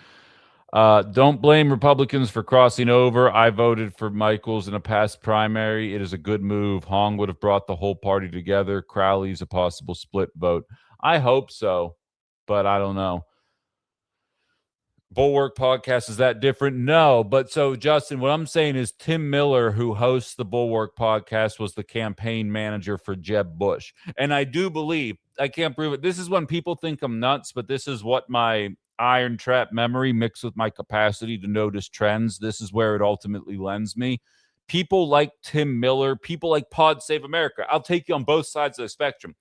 Don't blame Republicans for crossing over. I voted for Michaels in a past primary. It is a good move. Hong would have brought the whole party together. Crowley's a possible split vote. I hope so, but I don't know. Bulwark podcast, is that different? No, but so Justin, what I'm saying is Tim Miller, who hosts the Bulwark podcast, was the campaign manager for Jeb Bush. And I do believe, I can't prove it, this is when people think I'm nuts, but this is what my iron trap memory mixed with my capacity to notice trends, this is where it ultimately lends me. People like Tim Miller, people like Pod Save America, I'll take you on both sides of the spectrum.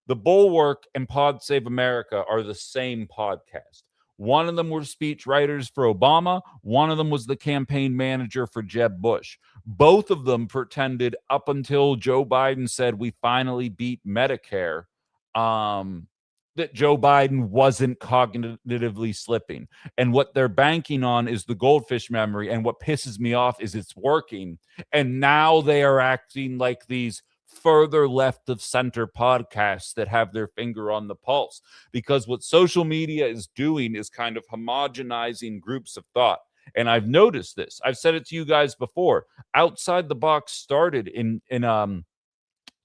The Bulwark and Pod Save America are the same podcast. One of them were speech writers for Obama. One of them was the campaign manager for Jeb Bush. Both of them pretended up until Joe Biden said we finally beat Medicare, that Joe Biden wasn't cognitively slipping. And what they're banking on is the goldfish memory. And what pisses me off is it's working. And now they are acting like these further left of center podcasts that have their finger on the pulse, because what social media is doing is kind of homogenizing groups of thought. And I've noticed this. I've said it to you guys before. Outside the Box started in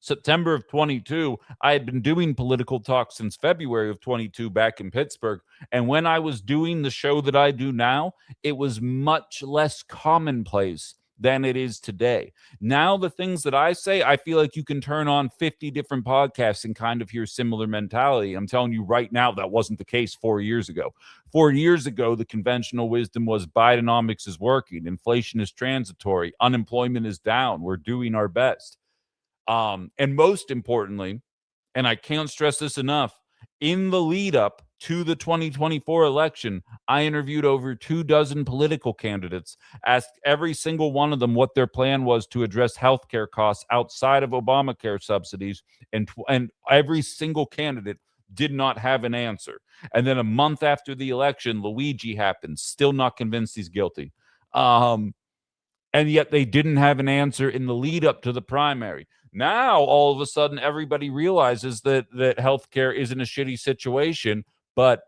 September of 22. I had been doing political talk since February of 22 back in Pittsburgh. And when I was doing the show that I do now, it was much less commonplace than it is today. Now, the things that I say, I feel like you can turn on 50 different podcasts and kind of hear similar mentality. I'm telling you right now, that wasn't the case 4 years ago. 4 years ago, the conventional wisdom was Bidenomics is working, inflation is transitory, unemployment is down, we're doing our best. And most importantly, and I can't stress this enough, in the lead up to the 2024 election, I interviewed over 24 political candidates, asked every single one of them what their plan was to address healthcare costs outside of Obamacare subsidies, and every single candidate did not have an answer. And then a month after the election, Luigi happened, still not convinced he's guilty. And yet they didn't have an answer in the lead up to the primary. Now, all of a sudden, everybody realizes that healthcare isn't a shitty situation, but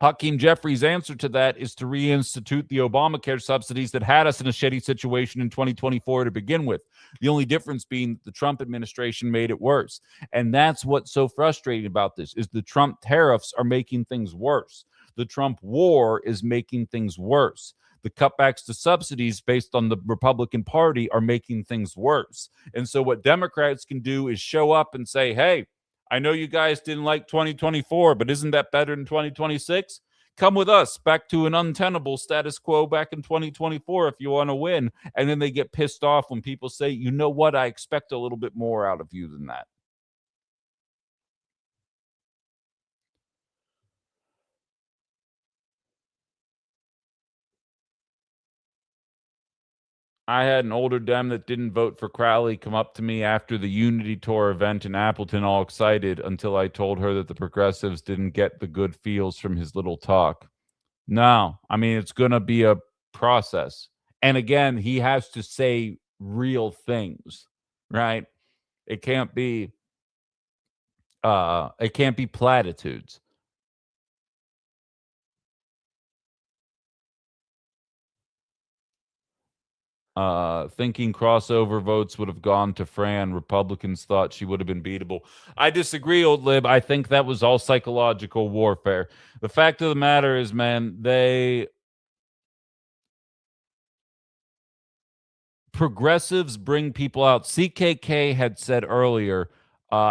Hakeem Jeffries' answer to that is to reinstitute the Obamacare subsidies that had us in a shitty situation in 2024 to begin with. The only difference being the Trump administration made it worse. And that's what's so frustrating about this, is the Trump tariffs are making things worse. The Trump war is making things worse. The cutbacks to subsidies based on the Republican Party are making things worse. And so what Democrats can do is show up and say, hey, I know you guys didn't like 2024, but isn't that better than 2026? Come with us back to an untenable status quo back in 2024 if you want to win. And then they get pissed off when people say, you know what, I expect a little bit more out of you than that. I had an older Dem that didn't vote for Crowley come up to me after the Unity Tour event in Appleton, all excited, until I told her that the progressives didn't get the good feels from his little talk. No, I mean, it's going to be a process. And again, he has to say real things, right? It can't be platitudes. Thinking crossover votes would have gone to Fran. Republicans thought she would have been beatable. I disagree, old lib. I think that was all psychological warfare. The fact of the matter is, man, progressives bring people out. CKK had said earlier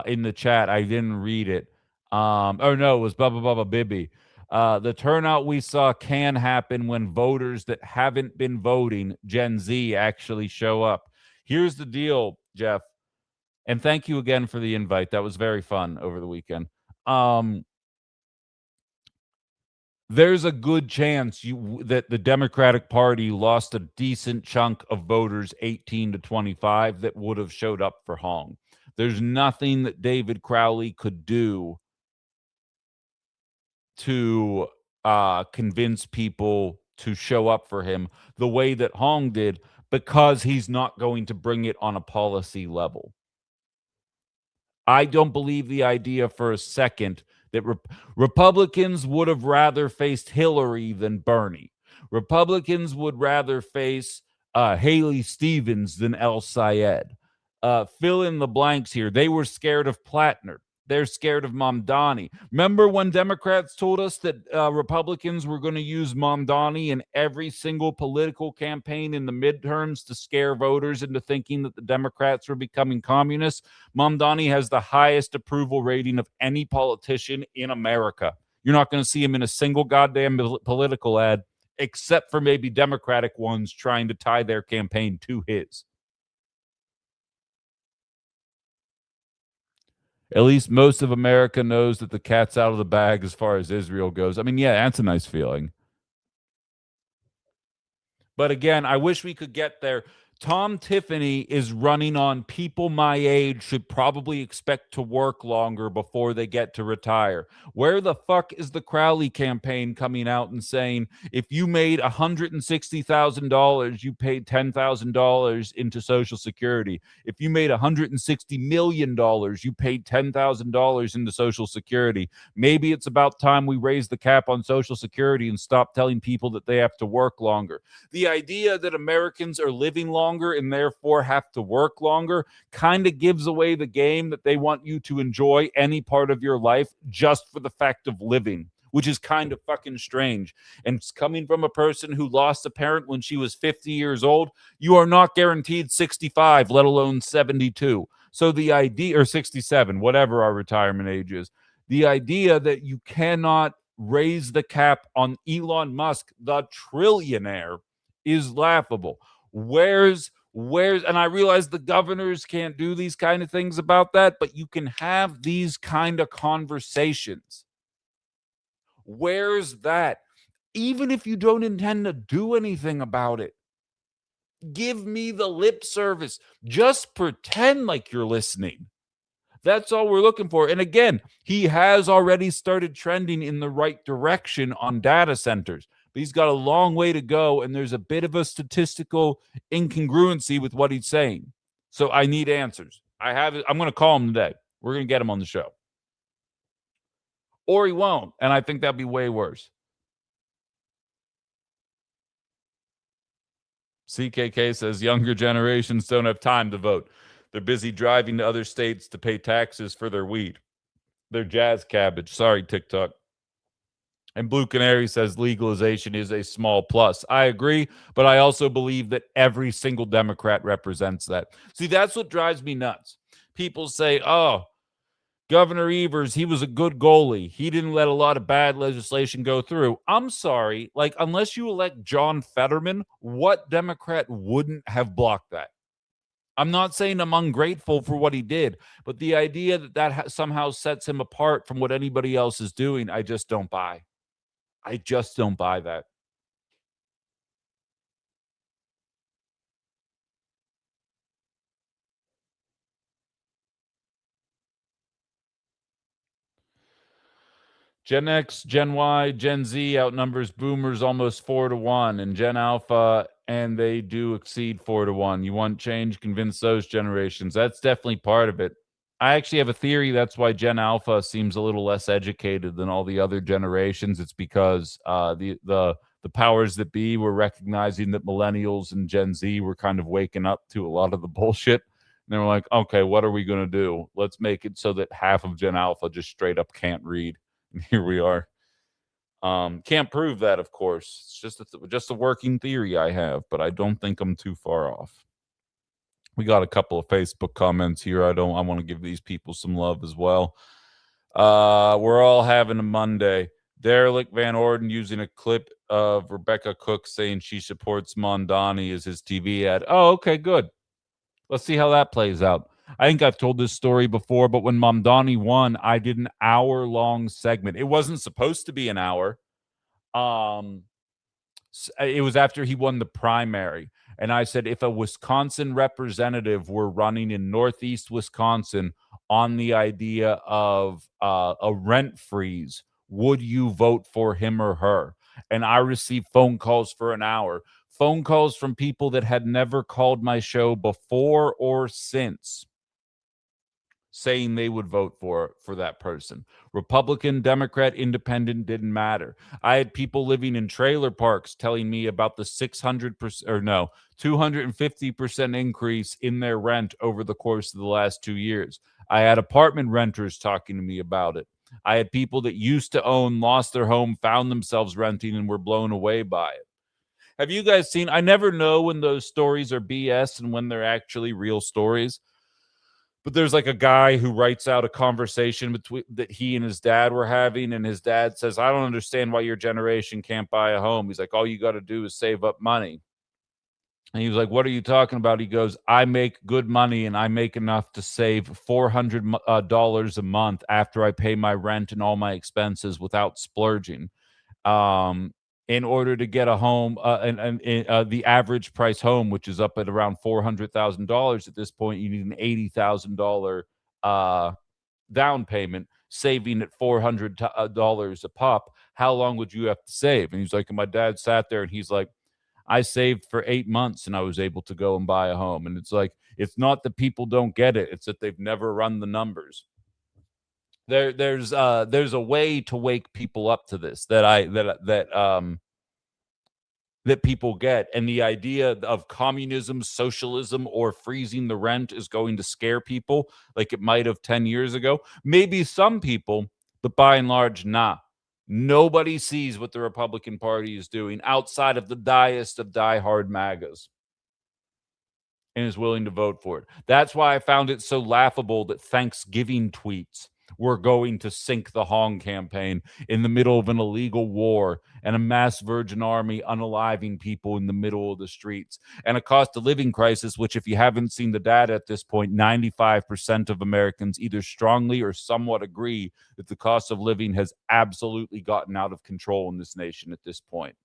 in the chat, I didn't read it. Oh no, it was Bubba Bubba Bibby. The turnout we saw can happen when voters that haven't been voting, Gen Z, actually show up. Here's the deal, Jeff, and thank you again for the invite. That was very fun over the weekend. There's a good chance that the Democratic Party lost a decent chunk of voters 18 to 25 that would have showed up for Hong. There's nothing that David Crowley could do to convince people to show up for him the way that Hong did, because he's not going to bring it on a policy level. I don't believe the idea for a second that Republicans would have rather faced Hillary than Bernie. Republicans would rather face Haley Stevens than El Sayed. Fill in the blanks here. They were scared of Plattner. They're scared of Mamdani. Remember when Democrats told us that Republicans were going to use Mamdani in every single political campaign in the midterms to scare voters into thinking that the Democrats were becoming communists? Mamdani has the highest approval rating of any politician in America. You're not going to see him in a single goddamn political ad, except for maybe Democratic ones trying to tie their campaign to his. At least most of America knows that the cat's out of the bag as far as Israel goes. I mean, yeah, that's a nice feeling. But again, I wish we could get there. Tom Tiffany is running on people my age should probably expect to work longer before they get to retire. Where the fuck is the Crowley campaign coming out and saying, if you made $160,000, you paid $10,000 into Social Security. If you made $160 million, you paid $10,000 into Social Security. Maybe it's about time we raise the cap on Social Security and stop telling people that they have to work longer. The idea that Americans are living longer and therefore have to work longer kind of gives away the game that they want you to enjoy any part of your life just for the fact of living, which is kind of fucking strange. And it's coming from a person who lost a parent when she was 50 years old. You are not guaranteed 65, let alone 72. So the idea, or 67, whatever our retirement age is, the idea that you cannot raise the cap on Elon Musk, the trillionaire, is laughable. Where's and I realize the governors can't do these kind of things about that, but you can have these kind of conversations. Where's that? Even if you don't intend to do anything about it, give me the lip service. Just pretend like you're listening. That's all we're looking for. And again, he has already started trending in the right direction on data centers, but he's got a long way to go, and there's a bit of a statistical incongruency with what he's saying. So I need answers. I'm going to call him today. We're going to get him on the show. Or he won't, and I think that'd be way worse. CKK says younger generations don't have time to vote. They're busy driving to other states to pay taxes for their weed. They're jazz cabbage. Sorry, TikTok. And Blue Canary says legalization is a small plus. I agree, but I also believe that every single Democrat represents that. See, that's what drives me nuts. People say, oh, Governor Evers, he was a good goalie. He didn't let a lot of bad legislation go through. I'm sorry. Like, unless you elect John Fetterman, what Democrat wouldn't have blocked that? I'm not saying I'm ungrateful for what he did, but the idea that somehow sets him apart from what anybody else is doing, I just don't buy. I just don't buy that. Gen X, Gen Y, Gen Z outnumbers boomers almost 4-1, and Gen Alpha, and they do exceed 4-1. You want change, convince those generations. That's definitely part of it. I actually have a theory that's why Gen Alpha seems a little less educated than all the other generations. It's because the powers that be were recognizing that millennials and Gen Z were kind of waking up to a lot of the bullshit. And they were like, okay, what are we going to do? Let's make it so that half of Gen Alpha just straight up can't read. And here we are. Can't prove that, of course. It's just a working theory I have, but I don't think I'm too far off. We got a couple of Facebook comments here. I want to give these people some love as well. We're all having a Monday. Derelict Van Orden using a clip of Rebecca Cook saying she supports Mondani as his TV ad. Oh, okay, good. Let's see how that plays out. I think I've told this story before, but when Mamdani won, I did an hour-long segment. It wasn't supposed to be an hour. It was after he won the primary. And I said, if a Wisconsin representative were running in Northeast Wisconsin on the idea of a rent freeze, would you vote for him or her? And I received phone calls for an hour, phone calls from people that had never called my show before or since, saying they would vote for that person. Republican, Democrat, Independent, didn't matter. I had people living in trailer parks telling me about the 600% or no, 250% increase in their rent over the course of the last 2 years. I had apartment renters talking to me about it. I had people that used to own, lost their home, found themselves renting, and were blown away by it. Have you guys seen? I never know when those stories are BS and when they're actually real stories. But there's like a guy who writes out a conversation between that he and his dad were having, and his dad says, "I don't understand why your generation can't buy a home." He's like, "All you got to do is save up money." And he was like, "What are you talking about?" He goes, "I make good money, and I make enough to save $400 a month after I pay my rent and all my expenses without splurging. In order to get a home, the average price home, which is up at around $400,000 at this point, you need an $80,000 down payment, saving at $400 a pop. How long would you have to save?" And he's like, and my dad sat there and he's like, "I saved for 8 months and I was able to go and buy a home." And it's like, it's not that people don't get it, it's that they've never run the numbers. There's a way to wake people up to this that people get, and the idea of communism, socialism, or freezing the rent is going to scare people like it might have 10 years ago. Maybe some people, but by and large, nah. Nobody sees what the Republican Party is doing outside of the diest of diehard MAGAs and is willing to vote for it. That's why I found it so laughable that Thanksgiving tweets were going to sink the Hong campaign in the middle of an illegal war and a mass Virgin Army unaliving people in the middle of the streets and a cost of living crisis, which, if you haven't seen the data at this point, 95% of Americans either strongly or somewhat agree that the cost of living has absolutely gotten out of control in this nation at this point.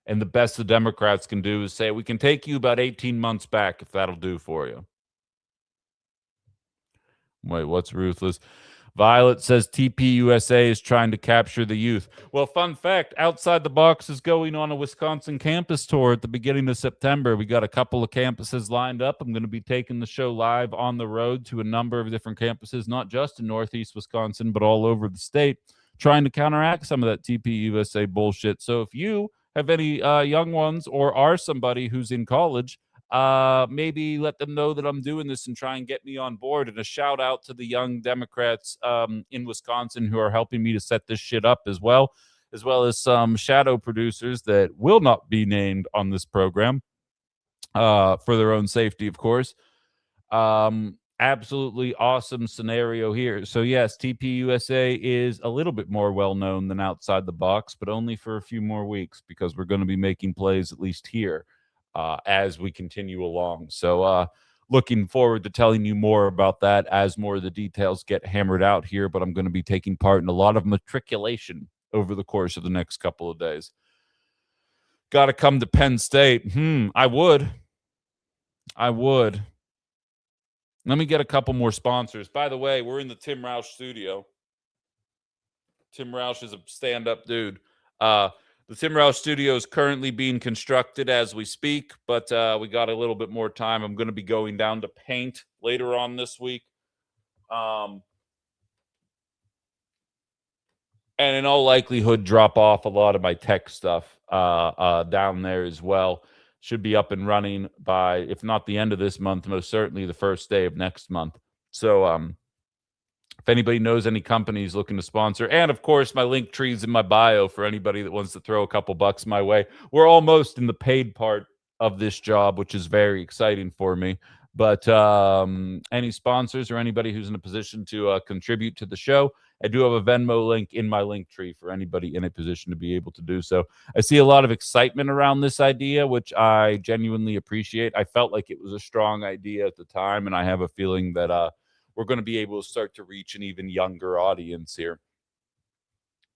And the best the Democrats can do is say, "We can take you about 18 months back if that'll do for you." Wait, what's ruthless? Violet says TPUSA is trying to capture the youth. Well, fun fact, Outside the Box is going on a Wisconsin campus tour at the beginning of September. We got a couple of campuses lined up. I'm going to be taking the show live on the road to a number of different campuses, not just in Northeast Wisconsin, but all over the state, trying to counteract some of that TPUSA bullshit. So if you have any young ones or are somebody who's in college, maybe let them know that I'm doing this and try and get me on board. And a shout out to the young Democrats in Wisconsin who are helping me to set this shit up as well as some shadow producers that will not be named on this program for their own safety, of course. Absolutely awesome scenario here. So yes, TPUSA is a little bit more well-known than Outside the Box, but only for a few more weeks because we're going to be making plays at least here as we continue along. So looking forward to telling you more about that as more of the details get hammered out here, but I'm going to be taking part in a lot of matriculation over the course of the next couple of days. Got to come to Penn State. I would. Let me get a couple more sponsors. By the way, we're in the Tim Roush studio. Tim Roush is a stand-up dude. The Tim Roush studio is currently being constructed as we speak, but we got a little bit more time. I'm going to be going down to paint later on this week. And in all likelihood, drop off a lot of my tech stuff down there as well. Should be up and running by, if not the end of this month, most certainly the first day of next month. So if anybody knows any companies looking to sponsor, and of course my link tree is in my bio for anybody that wants to throw a couple bucks my way. We're almost in the paid part of this job, which is very exciting for me. But any sponsors or anybody who's in a position to contribute to the show, I do have a Venmo link in my link tree for anybody in a position to be able to do so. I see a lot of excitement around this idea, which I genuinely appreciate. I felt like it was a strong idea at the time, and I have a feeling that we're going to be able to start to reach an even younger audience here.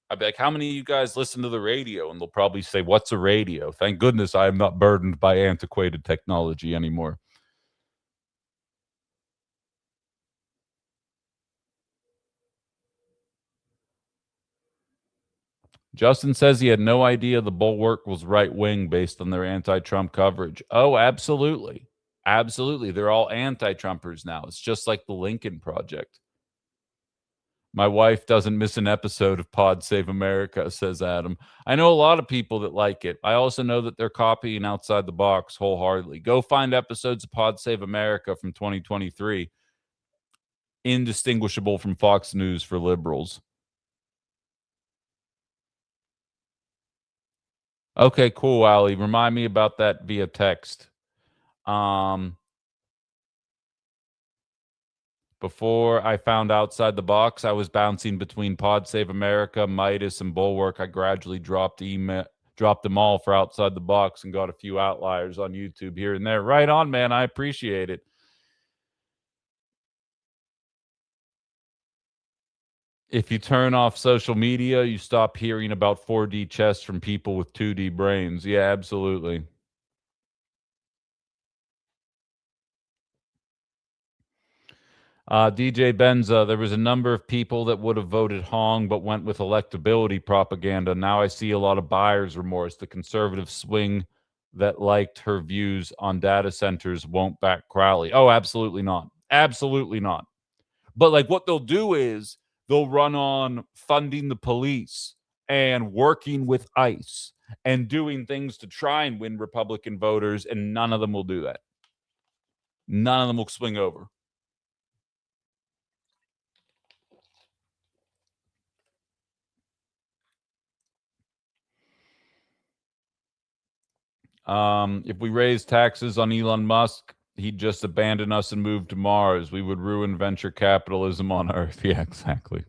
I'd be like, how many of you guys listen to the radio? And they'll probably say, what's a radio? Thank goodness I am not burdened by antiquated technology anymore. Justin says he had no idea the Bulwark was right wing based on their anti-Trump coverage. Oh, absolutely. Absolutely. They're all anti-Trumpers now. It's just like the Lincoln Project. My wife doesn't miss an episode of Pod Save America, says Adam. I know a lot of people that like it. I also know that they're copying Outside the Box wholeheartedly. Go find episodes of Pod Save America from 2023. Indistinguishable from Fox News for liberals. Okay, cool, Ali. Remind me about that via text. Before I found Outside the Box, I was bouncing between Pod Save America, Midas, and Bulwark. I gradually dropped them all for Outside the Box and got a few outliers on YouTube here and there. Right on, man. I appreciate it. If you turn off social media, you stop hearing about 4D chess from people with 2D brains. Yeah, absolutely. DJ Benza, there was a number of people that would have voted Hong but went with electability propaganda. Now I see a lot of buyer's remorse. The conservative swing that liked her views on data centers won't back Crowley. Oh, absolutely not. Absolutely not. But like what they'll do is they'll run on funding the police and working with ICE and doing things to try and win Republican voters, and none of them will do that. None of them will swing over. If we raise taxes on Elon Musk, he'd just abandon us and move to Mars. We would ruin venture capitalism on Earth. Yeah, exactly.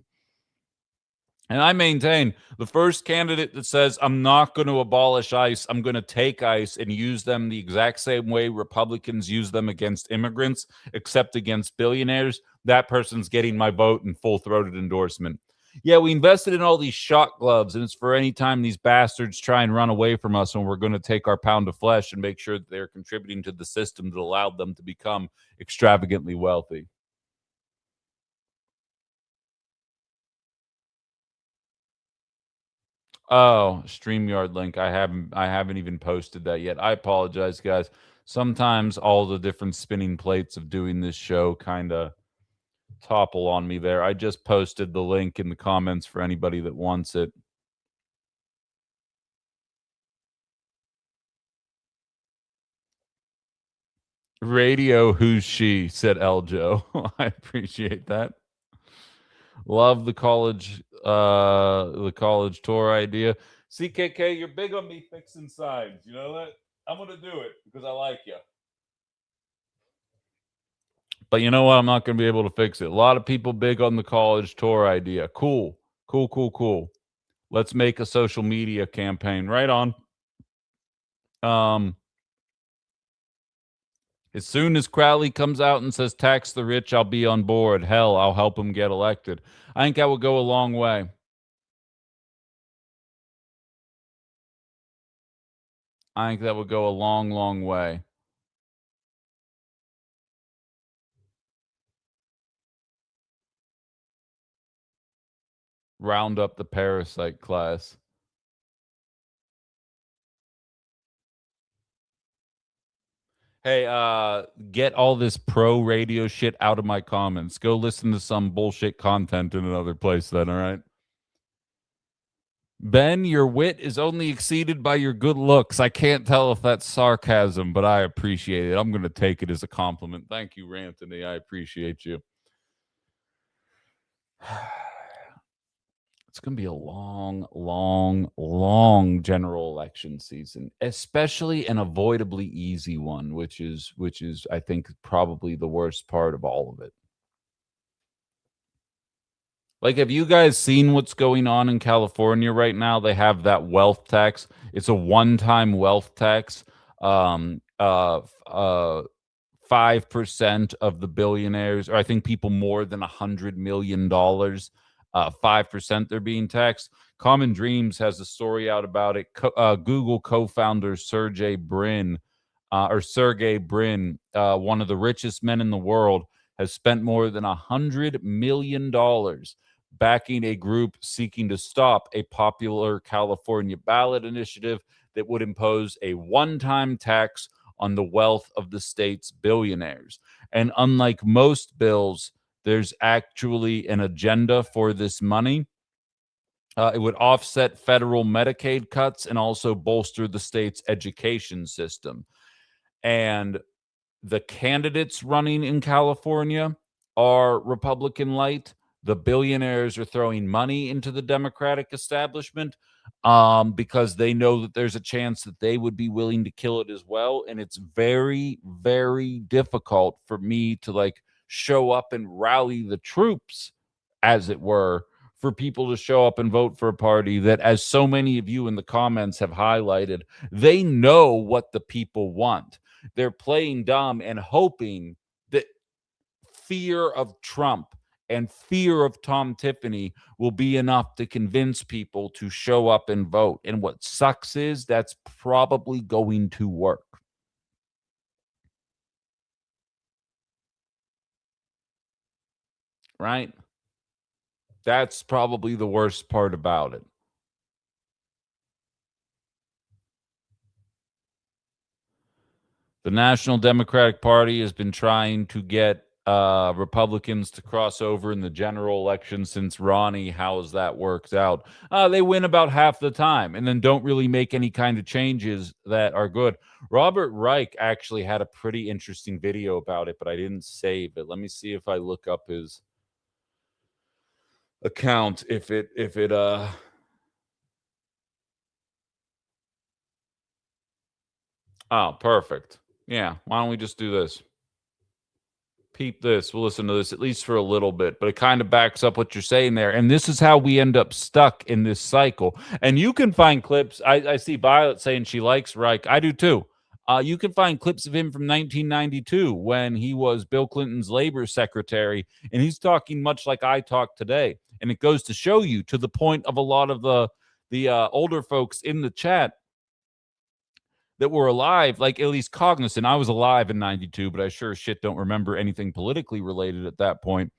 And I maintain the first candidate that says, I'm not going to abolish ICE, I'm going to take ICE and use them the exact same way Republicans use them against immigrants, except against billionaires, that person's getting my vote and full-throated endorsement. Yeah, we invested in all these shock gloves, and it's for any time these bastards try and run away from us, and we're going to take our pound of flesh and make sure that they're contributing to the system that allowed them to become extravagantly wealthy. Oh, StreamYard link. I haven't even posted that yet. I apologize, guys. Sometimes all the different spinning plates of doing this show kind of topple on me there. I just posted the link in the comments for anybody that wants it. Radio, who's she? Said Eljo. I appreciate that. Love the college tour idea. CKK, you're big on me fixing signs. You know that? I'm gonna do it because I like you. But you know what? I'm not gonna be able to fix it. A lot of people big on the college tour idea. Cool. Let's make a social media campaign. Right on. As soon as Crowley comes out and says tax the rich, I'll be on board. Hell, I'll help him get elected. I think that would go a long way. I think that would go a long, long way. Round up the parasite class. Hey, get all this pro radio shit out of my comments. Go listen to some bullshit content in another place then, all right? Ben, your wit is only exceeded by your good looks. I can't tell if that's sarcasm, but I appreciate it. I'm going to take it as a compliment. Thank you, Ranthony. I appreciate you. It's going to be a long, long, long general election season, especially an avoidably easy one, which is I think probably the worst part of all of it. Like, have you guys seen what's going on in California right now? They have that wealth tax. It's a one-time wealth tax. 5% of the billionaires, or I think people more than $100 million, 5% they're being taxed. Common Dreams has a story out about it. Google co-founder Sergey Brin, one of the richest men in the world, has spent more than $100 million backing a group seeking to stop a popular California ballot initiative that would impose a one-time tax on the wealth of the state's billionaires. And unlike most bills, there's actually an agenda for this money. It would offset federal Medicaid cuts and also bolster the state's education system. And the candidates running in California are Republican light. The billionaires are throwing money into the Democratic establishment because they know that there's a chance that they would be willing to kill it as well. And it's very, very difficult for me to like show up and rally the troops, as it were, for people to show up and vote for a party that, as so many of you in the comments have highlighted, they know what the people want. They're playing dumb and hoping that fear of Trump and fear of Tom Tiffany will be enough to convince people to show up and vote. And what sucks is that's probably going to work. Right? That's probably the worst part about it. The National Democratic Party has been trying to get Republicans to cross over in the general election since Ronnie. How's that worked out? They win about half the time and then don't really make any kind of changes that are good. Robert Reich actually had a pretty interesting video about it, but I didn't save it. Let me see if I look up his account. Oh, perfect. Yeah, why don't we just do this? Peep this. We'll listen to this at least for a little bit, but it kind of backs up what you're saying there. And this is how we end up stuck in this cycle. And you can find clips. I see Violet saying she likes Reich. I do too. You can find clips of him from 1992 when he was Bill Clinton's labor secretary, and he's talking much like I talk today. And it goes to show you, to the point of a lot of the older folks in the chat that were alive, like at least cognizant. I was alive in 92, but I sure as shit don't remember anything politically related at that point.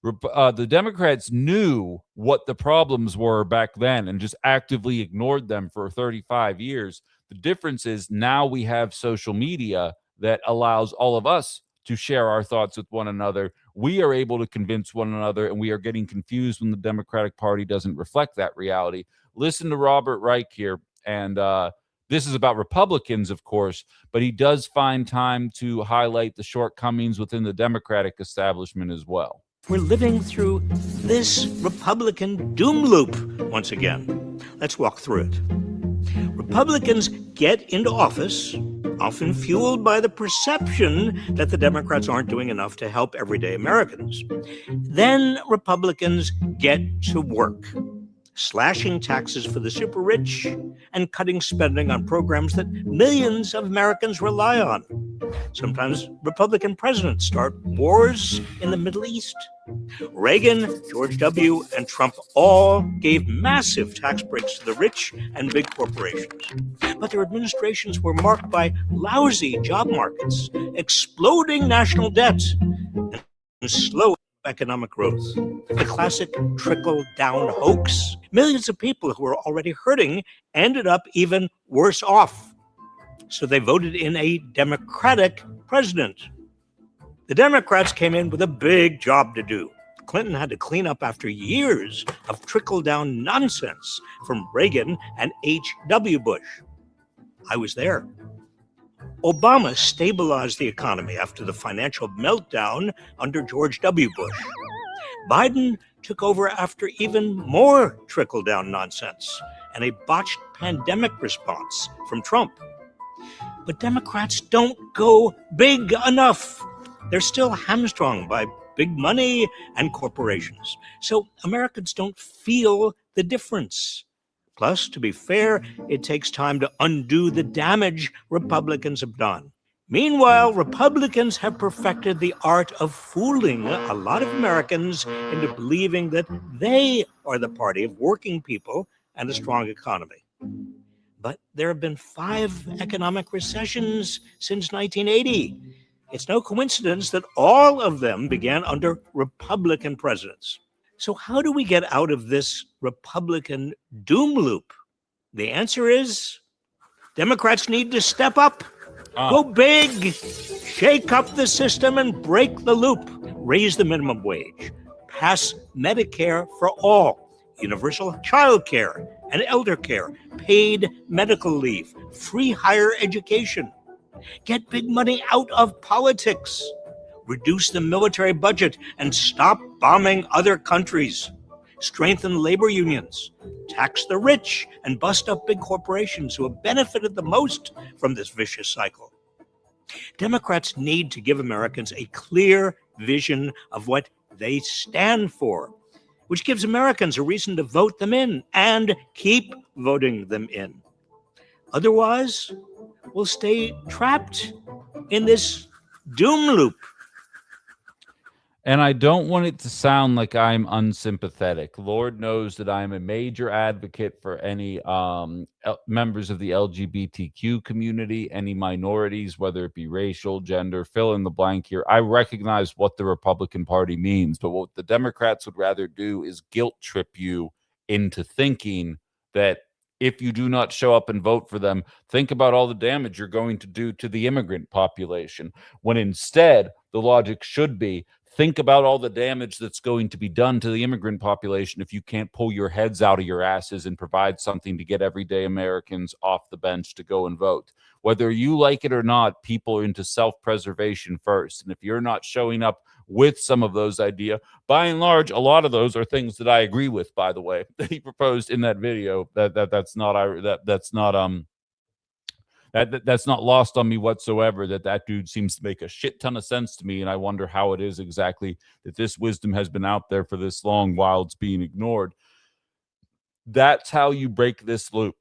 The Democrats knew what the problems were back then and just actively ignored them for 35 years. The difference is now we have social media that allows all of us to share our thoughts with one another. We are able to convince one another, and we are getting confused when the Democratic Party doesn't reflect that reality. Listen to Robert Reich here, and this is about Republicans, of course, but he does find time to highlight the shortcomings within the Democratic establishment as well. We're living through this Republican doom loop once again. Let's walk through it. Republicans get into office, often fueled by the perception that the Democrats aren't doing enough to help everyday Americans. Then Republicans get to work, slashing taxes for the super rich and cutting spending on programs that millions of Americans rely on. Sometimes Republican presidents start wars in the Middle East. Reagan, George W., and Trump all gave massive tax breaks to the rich and big corporations. But their administrations were marked by lousy job markets, exploding national debt, and slow economic growth. The classic trickle-down hoax. Millions of people who were already hurting ended up even worse off. So they voted in a Democratic president. The Democrats came in with a big job to do. Clinton had to clean up after years of trickle-down nonsense from Reagan and H.W. Bush. I was there. Obama stabilized the economy after the financial meltdown under George W. Bush. Biden took over after even more trickle-down nonsense and a botched pandemic response from Trump. But Democrats don't go big enough. They're still hamstrung by big money and corporations. So Americans don't feel the difference. Plus, to be fair, it takes time to undo the damage Republicans have done. Meanwhile, Republicans have perfected the art of fooling a lot of Americans into believing that they are the party of working people and a strong economy. But there have been 5 economic recessions since 1980. It's no coincidence that all of them began under Republican presidents. So how do we get out of this Republican doom loop? The answer is Democrats need to step up, go big, shake up the system and break the loop, raise the minimum wage, pass Medicare for all, universal child care and elder care, paid medical leave, free higher education, get big money out of politics, reduce the military budget and stop bombing other countries, strengthen labor unions, tax the rich and bust up big corporations who have benefited the most from this vicious cycle. Democrats need to give Americans a clear vision of what they stand for, which gives Americans a reason to vote them in and keep voting them in. Otherwise, we'll stay trapped in this doom loop. And I don't want it to sound like I'm unsympathetic. Lord knows that I'm a major advocate for any members of the LGBTQ community, any minorities, whether it be racial, gender, fill in the blank here. I recognize what the Republican Party means, but what the Democrats would rather do is guilt trip you into thinking that if you do not show up and vote for them, think about all the damage you're going to do to the immigrant population, when instead the logic should be, think about all the damage that's going to be done to the immigrant population if you can't pull your heads out of your asses and provide something to get everyday Americans off the bench to go and vote. Whether you like it or not, people are into self-preservation first. And if you're not showing up with some of those ideas, by and large, a lot of those are things that I agree with, by the way, that he proposed in that video. That's not lost on me whatsoever, that dude seems to make a shit ton of sense to me. And I wonder how it is exactly that this wisdom has been out there for this long while it's being ignored. That's how you break this loop.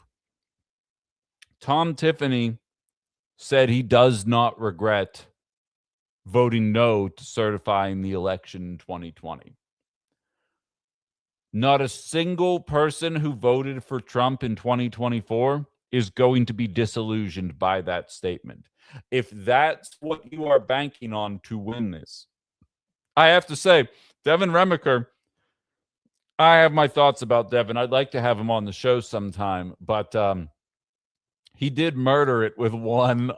Tom Tiffany said he does not regret voting no to certifying the election in 2020. Not a single person who voted for Trump in 2024 is going to be disillusioned by that statement. If that's what you are banking on to win this, I have to say, Devin Remiker, I have my thoughts about Devin. I'd like to have him on the show sometime, but he did murder it with one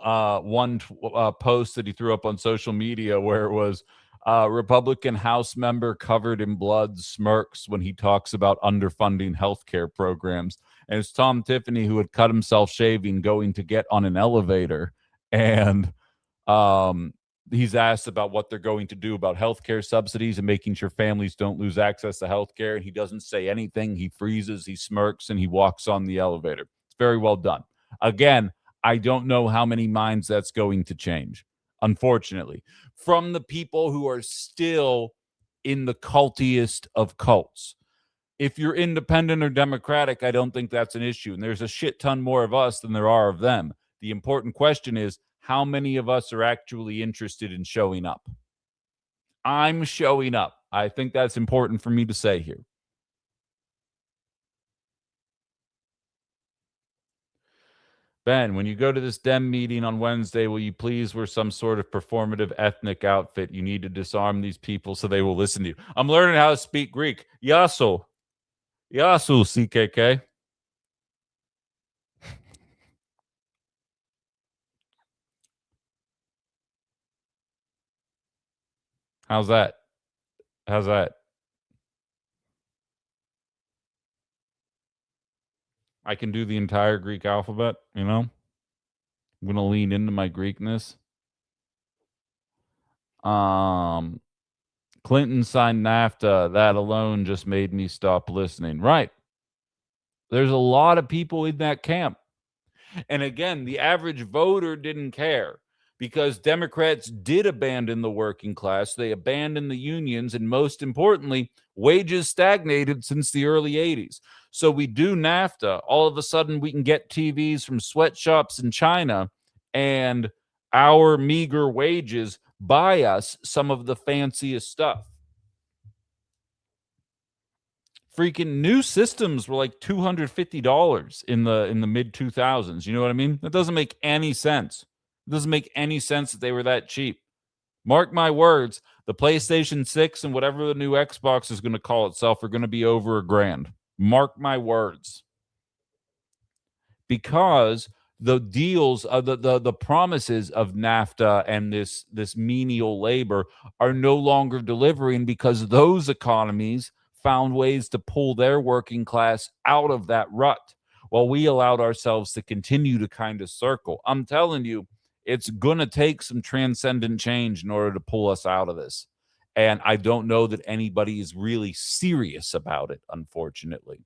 post that he threw up on social media where it was Republican House member covered in blood smirks when he talks about underfunding healthcare programs. And it's Tom Tiffany, who had cut himself shaving, going to get on an elevator. And he's asked about what they're going to do about healthcare subsidies and making sure families don't lose access to healthcare. And he doesn't say anything. He freezes, he smirks, and he walks on the elevator. It's very well done. Again, I don't know how many minds that's going to change, unfortunately, from the people who are still in the cultiest of cults. If you're independent or Democratic, I don't think that's an issue. And there's a shit ton more of us than there are of them. The important question is, how many of us are actually interested in showing up? I'm showing up. I think that's important for me to say here. Ben, when you go to this Dem meeting on Wednesday, will you please wear some sort of performative ethnic outfit? You need to disarm these people so they will listen to you. I'm learning how to speak Greek. Yasu. Yasu, CKK. How's that? How's that? I can do the entire Greek alphabet, you know? I'm going to lean into my Greekness. Clinton signed NAFTA. That alone just made me stop listening. Right. There's a lot of people in that camp. And again, the average voter didn't care because Democrats did abandon the working class. They abandoned the unions. And most importantly, wages stagnated since the early 80s. So we do NAFTA. All of a sudden, we can get TVs from sweatshops in China, and our meager wages buy us some of the fanciest stuff. Freaking new systems were like $250 in the mid 2000s. You know what I mean? That doesn't make any sense. It doesn't make any sense that they were that cheap. Mark my words, the PlayStation 6 and whatever the new Xbox is going to call itself are going to be over $1,000. Mark my words. Because the deals, the promises of NAFTA and this menial labor are no longer delivering, because those economies found ways to pull their working class out of that rut, while we allowed ourselves to continue to kind of circle. I'm telling you, it's going to take some transcendent change in order to pull us out of this. And I don't know that anybody is really serious about it, unfortunately.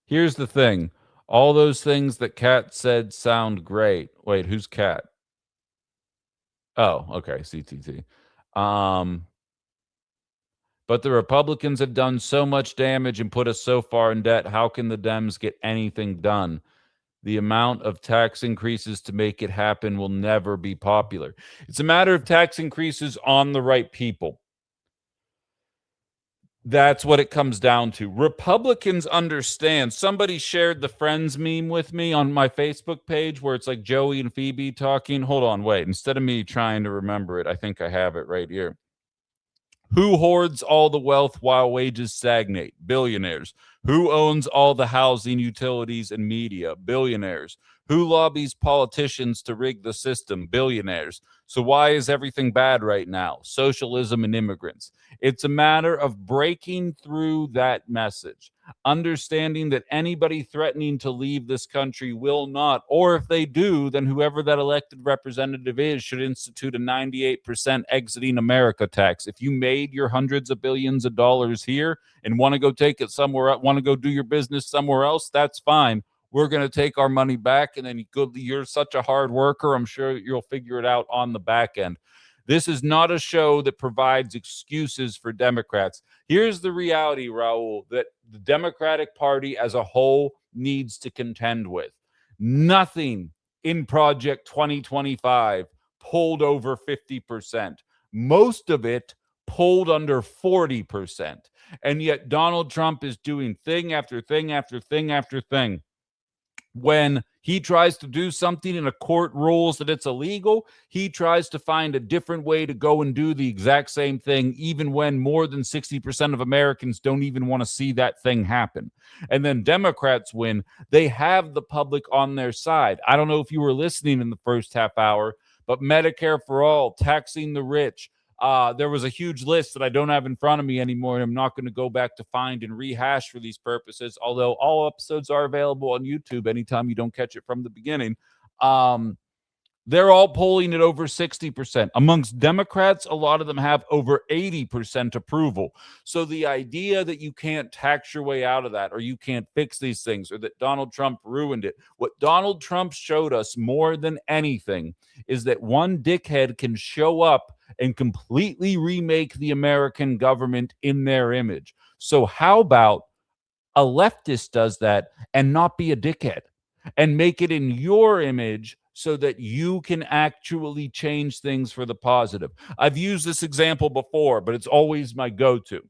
Here's the thing. All those things that Kat said sound great. Wait, who's Kat? Oh, okay, CTT. But the Republicans have done so much damage and put us so far in debt. How can the Dems get anything done? The amount of tax increases to make it happen will never be popular. It's a matter of tax increases on the right people. That's what it comes down to. Republicans understand. Somebody shared the Friends meme with me on my Facebook page where it's like Joey and Phoebe talking. Hold on, wait. Instead of me trying to remember it, I think I have it right here. Who hoards all the wealth while wages stagnate? Billionaires. Who owns all the housing, utilities, and media? Billionaires. Who lobbies politicians to rig the system? Billionaires. So why is everything bad right now? Socialism and immigrants. It's a matter of breaking through that message, understanding that anybody threatening to leave this country will not, or if they do, then whoever that elected representative is should institute a 98% exiting America tax. If you made your hundreds of billions of dollars here and want to go take it somewhere else, want to go do your business somewhere else, that's fine. We're going to take our money back, and then you're such a hard worker, I'm sure you'll figure it out on the back end. This is not a show that provides excuses for Democrats. Here's the reality, Raul, that the Democratic Party as a whole needs to contend with. Nothing in Project 2025 pulled over 50%. Most of it pulled under 40%. And yet Donald Trump is doing thing after thing after thing after thing. When he tries to do something and a court rules that it's illegal, he tries to find a different way to go and do the exact same thing, even when more than 60% of Americans don't even want to see that thing happen. And then Democrats win. They have the public on their side. I don't know if you were listening in the first half hour, but Medicare for all, taxing the rich, there was a huge list that I don't have in front of me anymore, and I'm not going to go back to find and rehash for these purposes, although all episodes are available on YouTube anytime you don't catch it from the beginning. They're all polling at over 60%. Amongst Democrats, a lot of them have over 80% approval. So the idea that you can't tax your way out of that, or you can't fix these things, or that Donald Trump ruined it, what Donald Trump showed us more than anything is that one dickhead can show up and completely remake the American government in their image. So how about a leftist does that and not be a dickhead and make it in your image so that you can actually change things for the positive? I've used this example before, but it's always my go-to.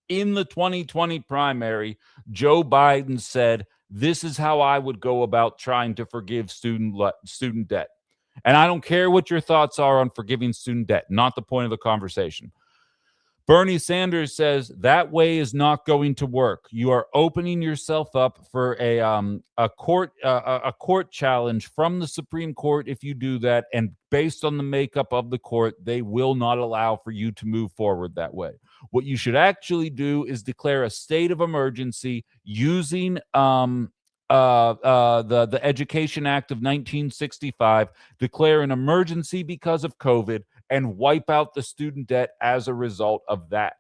In the 2020 primary, Joe Biden said, this is how I would go about trying to forgive student debt. And I don't care what your thoughts are on forgiving student debt, not the point of the conversation. Bernie Sanders says that way is not going to work. You are opening yourself up for a court challenge from the Supreme Court if you do that, and based on the makeup of the court, they will not allow for you to move forward that way. What you should actually do is declare a state of emergency using the Education Act of 1965, declare an emergency because of COVID, and wipe out the student debt as a result of that.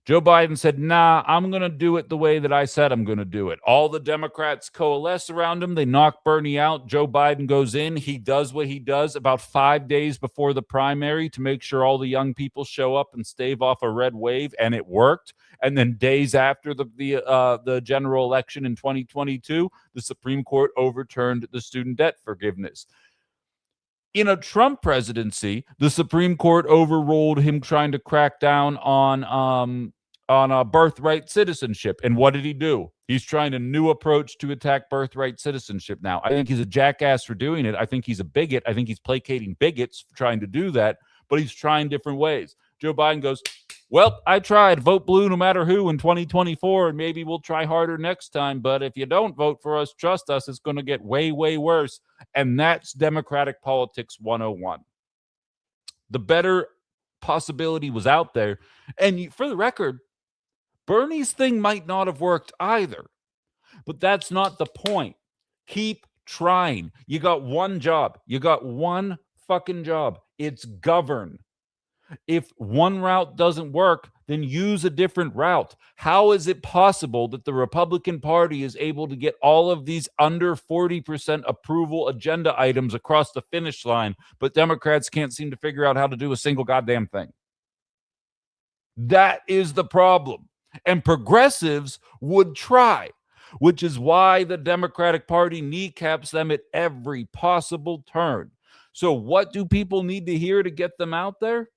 Joe Biden said, nah, I'm going to do it the way that I said I'm going to do it. All the Democrats coalesce around him. They knock Bernie out. Joe Biden goes in. He does what he does about 5 days before the primary to make sure all the young people show up and stave off a red wave, and it worked. And then days after the general election in 2022, the Supreme Court overturned the student debt forgiveness. In a Trump presidency, the Supreme Court overruled him trying to crack down on birthright citizenship. And what did he do? He's trying a new approach to attack birthright citizenship now. I think he's a jackass for doing it. I think he's a bigot. I think he's placating bigots for trying to do that, but he's trying different ways. Joe Biden goes, well, I tried. Vote blue no matter who in 2024, and maybe we'll try harder next time. But if you don't vote for us, trust us, it's going to get way, way worse. And that's Democratic politics 101. The better possibility was out there. And for the record, Bernie's thing might not have worked either, but that's not the point. Keep trying. You got one job. You got one fucking job. It's govern. If one route doesn't work, then use a different route. How is it possible that the Republican Party is able to get all of these under 40% approval agenda items across the finish line, but Democrats can't seem to figure out how to do a single goddamn thing? That is the problem. And progressives would try, which is why the Democratic Party kneecaps them at every possible turn. So what do people need to hear to get them out there?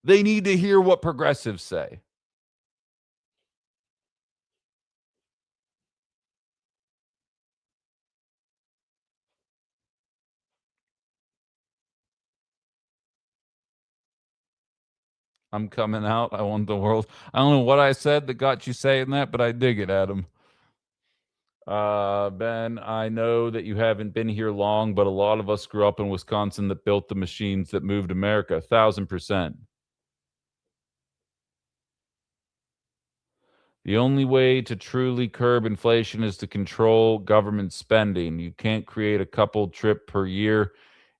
They need to hear what progressives say. I'm coming out. I want the world. I don't know what I said that got you saying that, but I dig it, Adam. Ben, I know that you haven't been here long, but a lot of us grew up in Wisconsin that built the machines that moved America. 1,000%. The only way to truly curb inflation is to control government spending. You can't create a couple trip per year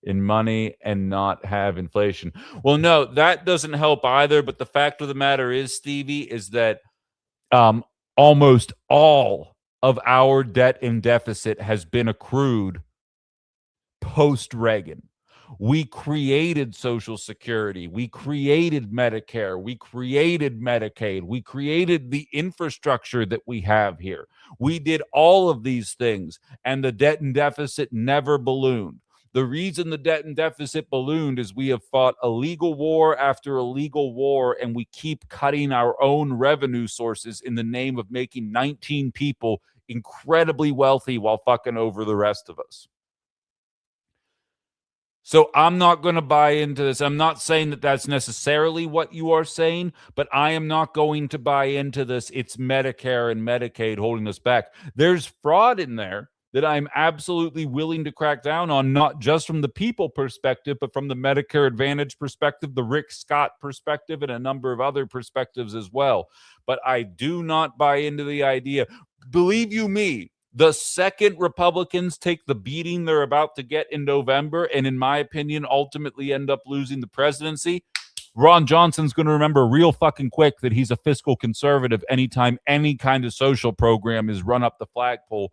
in money and not have inflation. Well, no, that doesn't help either. But the fact of the matter is, Stevie, is that almost all of our debt and deficit has been accrued post-Reagan. We created Social Security. We created Medicare. We created Medicaid. We created the infrastructure that we have here. We did all of these things, and the debt and deficit never ballooned. The reason the debt and deficit ballooned is we have fought illegal war after illegal war, and we keep cutting our own revenue sources in the name of making 19 people incredibly wealthy while fucking over the rest of us. So I'm not going to buy into this. I'm not saying that that's necessarily what you are saying, but I am not going to buy into this. It's Medicare and Medicaid holding us back. There's fraud in there that I'm absolutely willing to crack down on, not just from the people perspective, but from the Medicare Advantage perspective, the Rick Scott perspective, and a number of other perspectives as well. But I do not buy into the idea. Believe you me, the second Republicans take the beating they're about to get in November, and in my opinion, ultimately end up losing the presidency, Ron Johnson's going to remember real fucking quick that he's a fiscal conservative anytime any kind of social program is run up the flagpole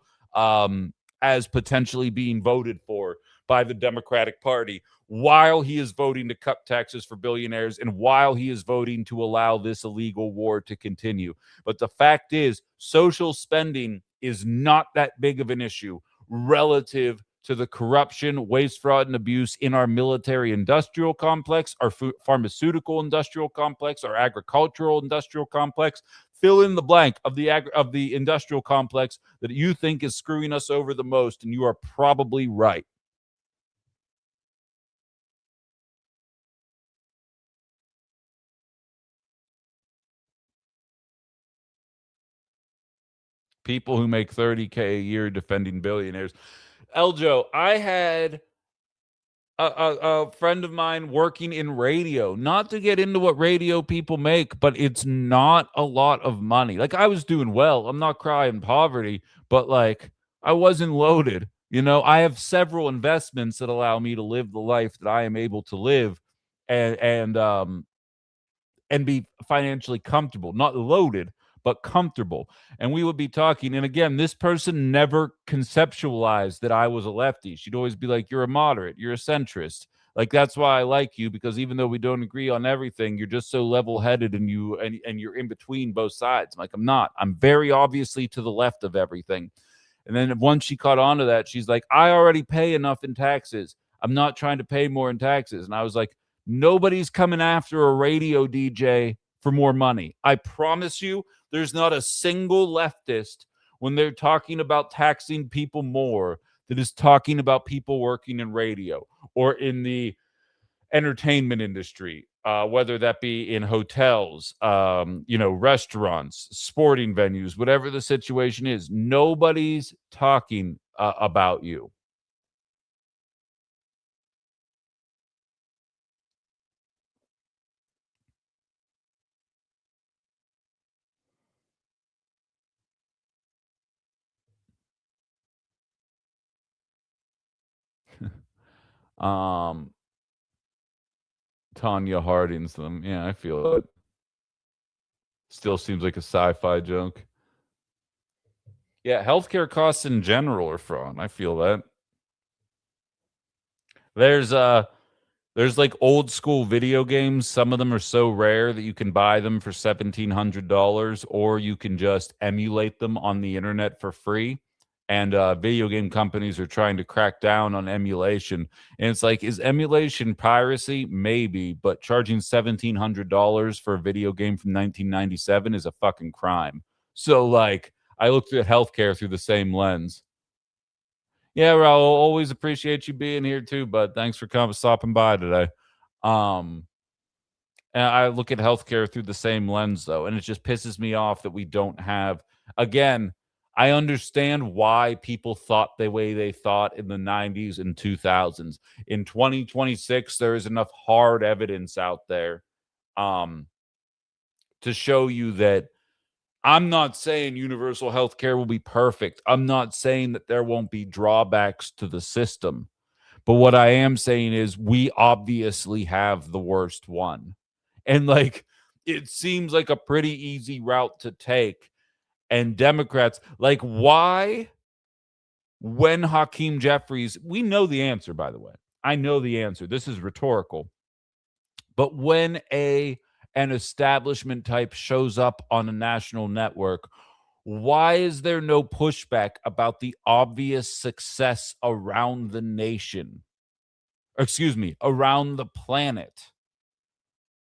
as potentially being voted for by the Democratic Party, while he is voting to cut taxes for billionaires and while he is voting to allow this illegal war to continue. But the fact is, social spending is not that big of an issue relative to the corruption, waste, fraud, and abuse in our military industrial complex, our pharmaceutical industrial complex, our agricultural industrial complex. Fill in the blank of the industrial complex that you think is screwing us over the most, and you are probably right. People who make $30K a year defending billionaires. Eljo, I had a friend of mine working in radio, not to get into what radio people make, but it's not a lot of money. Like, I was doing well. I'm not crying poverty, but like, I wasn't loaded. You know, I have several investments that allow me to live the life that I am able to live and be financially comfortable, not loaded, but comfortable. And we would be talking. And again, this person never conceptualized that I was a lefty. She'd always be like, you're a moderate, you're a centrist. Like, that's why I like you, because even though we don't agree on everything, you're just so level-headed and you're in between both sides. I'm like, I'm not. I'm very obviously to the left of everything. And then once she caught on to that, she's like, I already pay enough in taxes. I'm not trying to pay more in taxes. And I was like, nobody's coming after a radio DJ for more money. I promise you, there's not a single leftist when they're talking about taxing people more that is talking about people working in radio or in the entertainment industry, whether that be in hotels, restaurants, sporting venues, whatever the situation is. Nobody's talking about you. Tanya Harding's them. Yeah, I feel it. Still seems like a sci-fi joke. Yeah, healthcare costs in general are fraud. I feel that. There's like old school video games. Some of them are so rare that you can buy them for $1,700, or you can just emulate them on the internet for free. And video game companies are trying to crack down on emulation. And it's like, is emulation piracy? Maybe, but charging $1,700 for a video game from 1997 is a fucking crime. So, like, I looked at healthcare through the same lens. Yeah, Raul, always appreciate you being here too, bud. Thanks for stopping by today. And I look at healthcare through the same lens, though, and it just pisses me off that we don't have. Again, I understand why people thought the way they thought in the 90s and 2000s. In 2026, there is enough hard evidence out there to show you that. I'm not saying universal health care will be perfect. I'm not saying that there won't be drawbacks to the system. But what I am saying is we obviously have the worst one. And like, it seems like a pretty easy route to take. And Democrats, like, why, when Hakeem Jeffries, we know the answer, by the way. I know the answer. This is rhetorical. But when an establishment type shows up on a national network, why is there no pushback about the obvious success around the nation? Excuse me, around the planet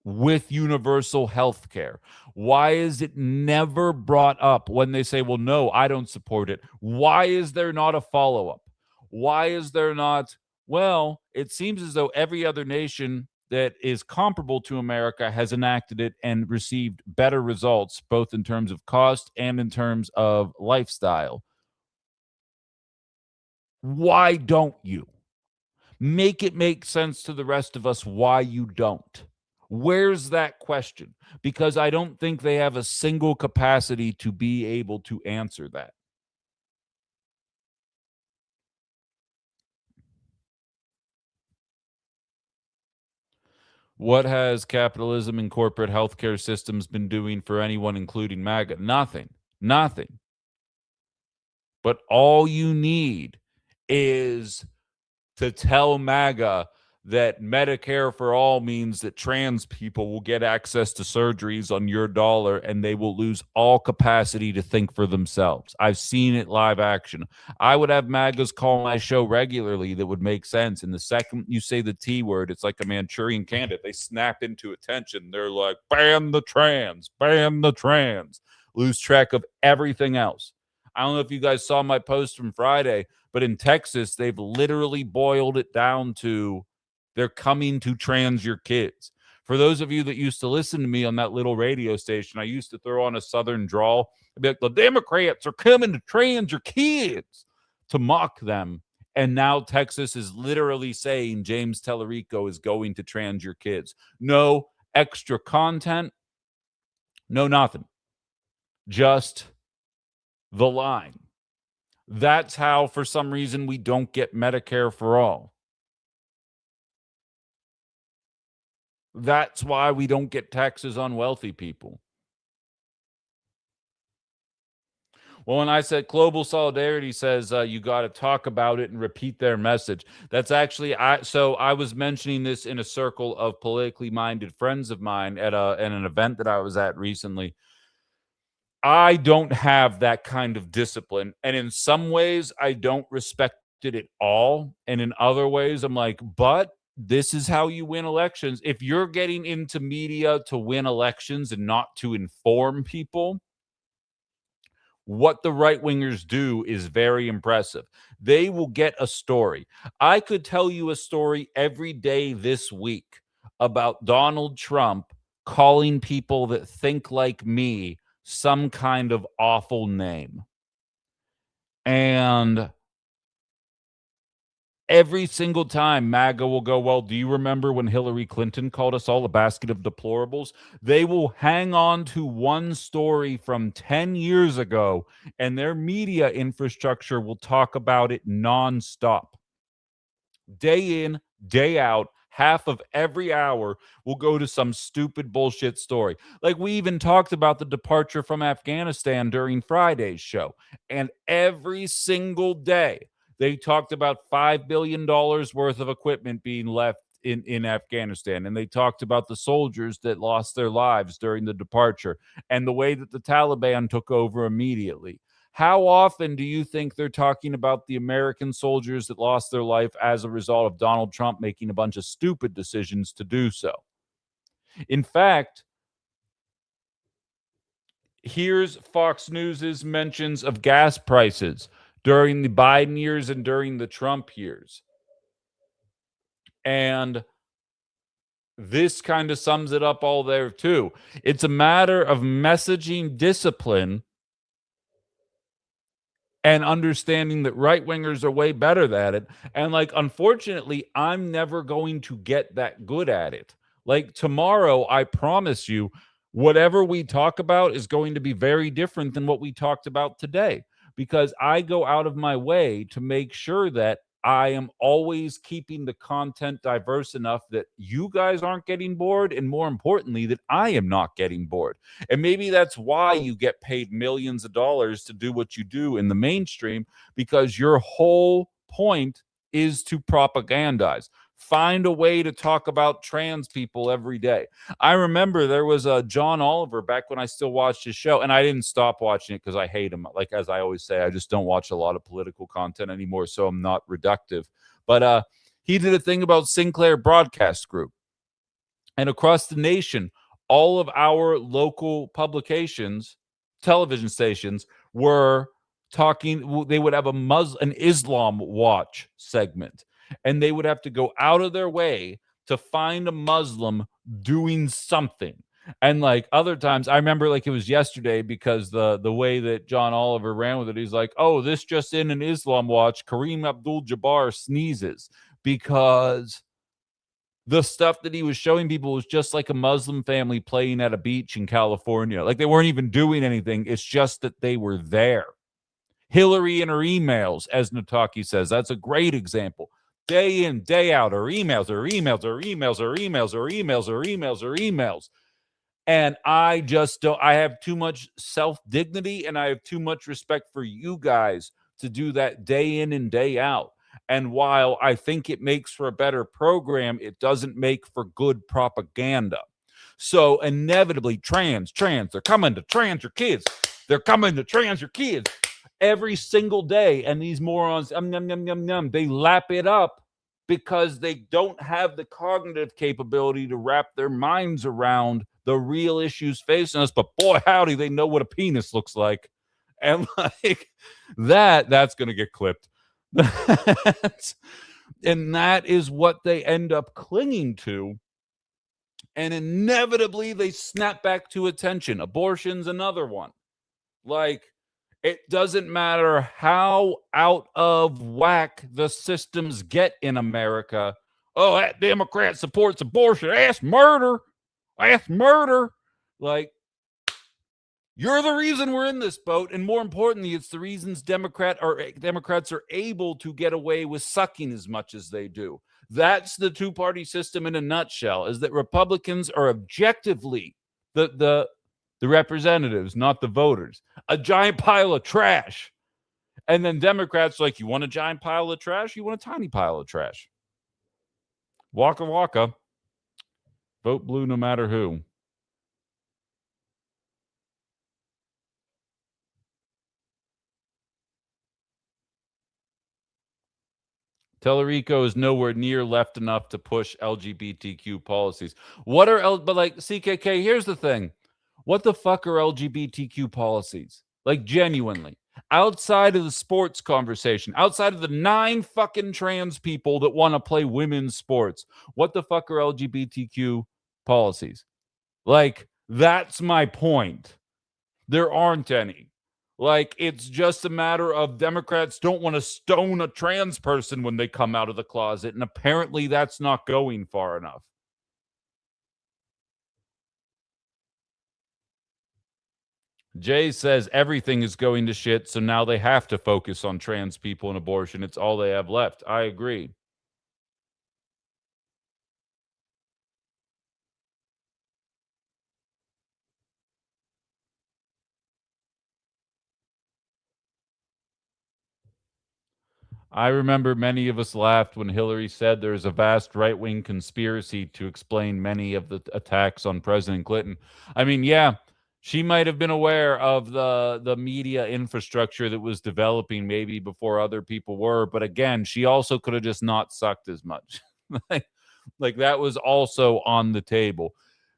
with universal health care? Why is it never brought up when they say, well, no, I don't support it? Why is there not a follow-up? Why is there not, well, it seems as though every other nation that is comparable to America has enacted it and received better results, both in terms of cost and in terms of lifestyle. Why don't you? Make it make sense to the rest of us why you don't. Where's that question? Because I don't think they have a single capacity to be able to answer that. What has capitalism and corporate healthcare systems been doing for anyone, including MAGA? Nothing. Nothing. But all you need is to tell MAGA that Medicare for all means that trans people will get access to surgeries on your dollar and they will lose all capacity to think for themselves. I've seen it live action. I would have MAGAs call my show regularly that would make sense. And the second you say the T word, it's like a Manchurian candidate. They snap into attention. They're like, ban the trans, lose track of everything else. I don't know if you guys saw my post from Friday, but in Texas, they've literally boiled it down to they're coming to trans your kids. For those of you that used to listen to me on that little radio station, I used to throw on a Southern drawl. I'd be like, the Democrats are coming to trans your kids, to mock them. And now Texas is literally saying James Tellerico is going to trans your kids. No extra content, no nothing. Just the line. That's how, for some reason, we don't get Medicare for all. That's why we don't get taxes on wealthy people. Well, when I said global solidarity says you got to talk about it and repeat their message, that's actually so I was mentioning this in a circle of politically minded friends of mine at an event that I was at recently. I don't have that kind of discipline, and in some ways I don't respect it at all, and in other ways I'm like, but this is how you win elections. If you're getting into media to win elections and not to inform people, what the right wingers do is very impressive. They will get a story. I could tell you a story every day this week about Donald Trump calling people that think like me some kind of awful name. And every single time MAGA will go, well, do you remember when Hillary Clinton called us all a basket of deplorables? They will hang on to one story from 10 years ago, and their media infrastructure will talk about it nonstop. Day in, day out, half of every hour will go to some stupid bullshit story. Like we even talked about the departure from Afghanistan during Friday's show. And every single day, they talked about $5 billion worth of equipment being left in Afghanistan. And they talked about the soldiers that lost their lives during the departure and the way that the Taliban took over immediately. How often do you think they're talking about the American soldiers that lost their life as a result of Donald Trump making a bunch of stupid decisions to do so? In fact, here's Fox News's mentions of gas prices during the Biden years and during the Trump years. And this kind of sums it up all there too. It's a matter of messaging discipline and understanding that right wingers are way better at it. And like, unfortunately, I'm never going to get that good at it. Like tomorrow, I promise you, whatever we talk about is going to be very different than what we talked about today, because I go out of my way to make sure that I am always keeping the content diverse enough that you guys aren't getting bored, and more importantly, that I am not getting bored. And maybe that's why you get paid millions of dollars to do what you do in the mainstream, because your whole point is to propagandize. Find a way to talk about trans people every day. I remember there was a John Oliver back when I still watched his show, and I didn't stop watching it because I hate him. Like, as I always say, I just don't watch a lot of political content anymore, so I'm not reductive. But he did a thing about Sinclair Broadcast Group. And across the nation, all of our local publications, television stations, were talking. They would have an Islam watch segment, and they would have to go out of their way to find a Muslim doing something. And like other times, I remember like it was yesterday, because the way that John Oliver ran with it, he's like, oh, this just in an Islam watch, Kareem Abdul-Jabbar sneezes, because the stuff that he was showing people was just like a Muslim family playing at a beach in California. Like they weren't even doing anything. It's just that they were there. Hillary and her emails, as Nataki says, that's a great example. Day in, day out, her emails, her emails, her emails, her emails, her emails, her emails, her emails. And I just don't, I have too much self-dignity and I have too much respect for you guys to do that day in and day out. And while I think it makes for a better program, it doesn't make for good propaganda. So inevitably, they're coming to trans your kids. They're coming to trans your kids every single day. And these morons, they lap it up because they don't have the cognitive capability to wrap their minds around the real issues facing us. But boy, howdy, they know what a penis looks like. And like that's going to get clipped. And that is what they end up clinging to. And inevitably, they snap back to attention. Abortion's another one. Like, it doesn't matter how out of whack the systems get in America. Oh, that Democrat supports abortion. That's murder. That's murder. Like, you're the reason we're in this boat. And more importantly, it's the reasons Democrats are able to get away with sucking as much as they do. That's the two-party system in a nutshell, is that Republicans are objectively the representatives, not the voters. A giant pile of trash. And then Democrats like, you want a giant pile of trash? You want a tiny pile of trash. Waka waka. Vote blue no matter who. Tellerico is nowhere near left enough to push LGBTQ policies. What are but like CKK? Here's the thing: what the fuck are LGBTQ policies? Like genuinely, outside of the sports conversation, outside of the 9 fucking trans people that want to play women's sports, what the fuck are LGBTQ policies? Like that's my point. There aren't any. Like, it's just a matter of Democrats don't want to stone a trans person when they come out of the closet. And apparently that's not going far enough. Jay says everything is going to shit, so now they have to focus on trans people and abortion. It's all they have left. I agree. I remember many of us laughed when Hillary said there is a vast right-wing conspiracy to explain many of the attacks on President Clinton. I mean, yeah, she might have been aware of the media infrastructure that was developing maybe before other people were, but again, she also could have just not sucked as much. like that was also on the table.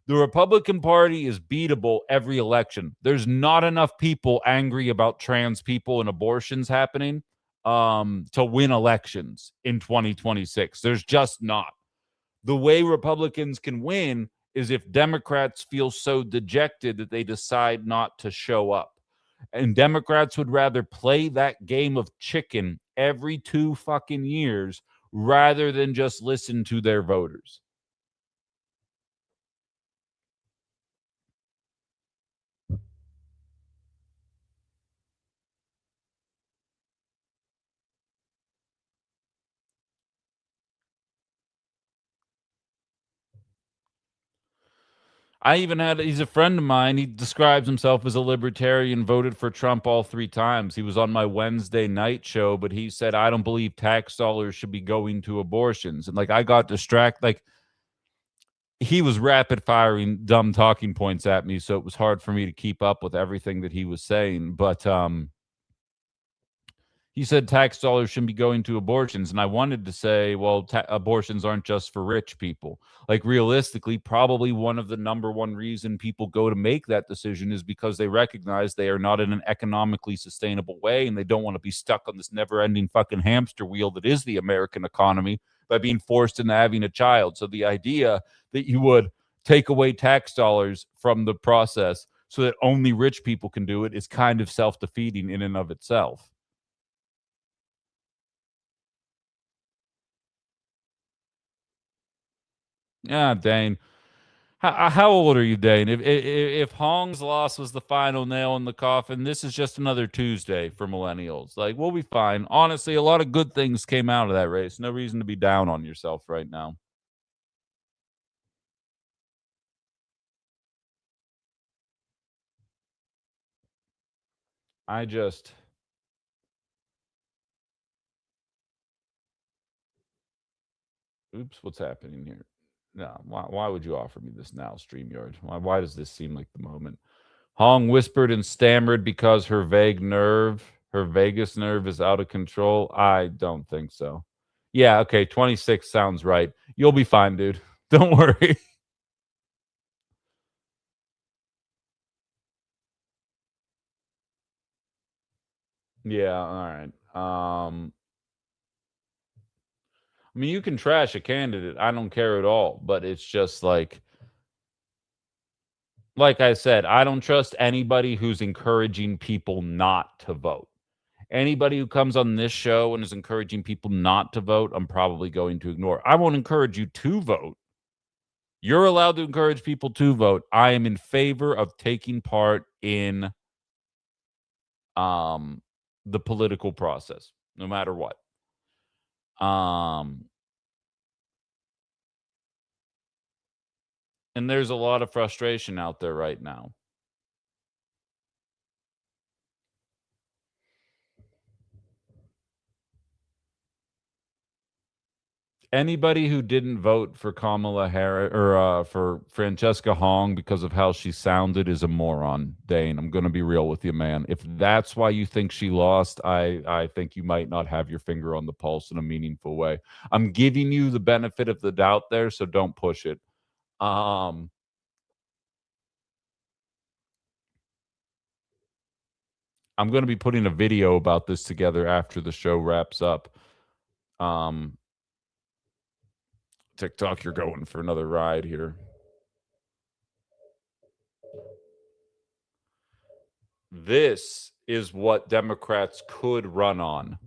The Republican Party is beatable every election. There's not enough people angry about trans people and abortions happening to win elections in 2026. There's just not. The way Republicans can win is if Democrats feel so dejected that they decide not to show up. And Democrats would rather play that game of chicken every 2 fucking years rather than just listen to their voters. I even had, he's a friend of mine. He describes himself as a libertarian, voted for Trump all 3 times. He was on my Wednesday night show, but he said, I don't believe tax dollars should be going to abortions. And like, I got distracted. Like, he was rapid firing dumb talking points at me. So it was hard for me to keep up with everything that he was saying. But, he said tax dollars shouldn't be going to abortions. And I wanted to say, well, abortions aren't just for rich people. Like realistically, probably one of the number one reason people go to make that decision is because they recognize they are not in an economically sustainable way. And they don't want to be stuck on this never ending fucking hamster wheel that is the American economy by being forced into having a child. So the idea that you would take away tax dollars from the process so that only rich people can do it is kind of self-defeating in and of itself. Yeah, Dane. How old are you, Dane? If Hong's loss was the final nail in the coffin, this is just another Tuesday for millennials. Like, we'll be fine. Honestly, a lot of good things came out of that race. No reason to be down on yourself right now. I just... Oops, what's happening here? No, why would you offer me this now, StreamYard? Why does this seem like the moment? Hong whispered and stammered because her vagus nerve is out of control. I don't think so. Yeah, okay, 26 sounds right. You'll be fine, dude. Don't worry. Yeah, all right. I mean, you can trash a candidate. I don't care at all, but it's just like I said, I don't trust anybody who's encouraging people not to vote. Anybody who comes on this show and is encouraging people not to vote, I'm probably going to ignore. I won't encourage you to vote. You're allowed to encourage people to vote. I am in favor of taking part in the political process, no matter what. And there's a lot of frustration out there right now. Anybody who didn't vote for Kamala Harris or for Francesca Hong because of how she sounded is a moron, Dane. I'm going to be real with you, man. If that's why you think she lost, I think you might not have your finger on the pulse in a meaningful way. I'm giving you the benefit of the doubt there, so don't push it. I'm going to be putting a video about this together after the show wraps up. TikTok, you're going for another ride here. This is what Democrats could run on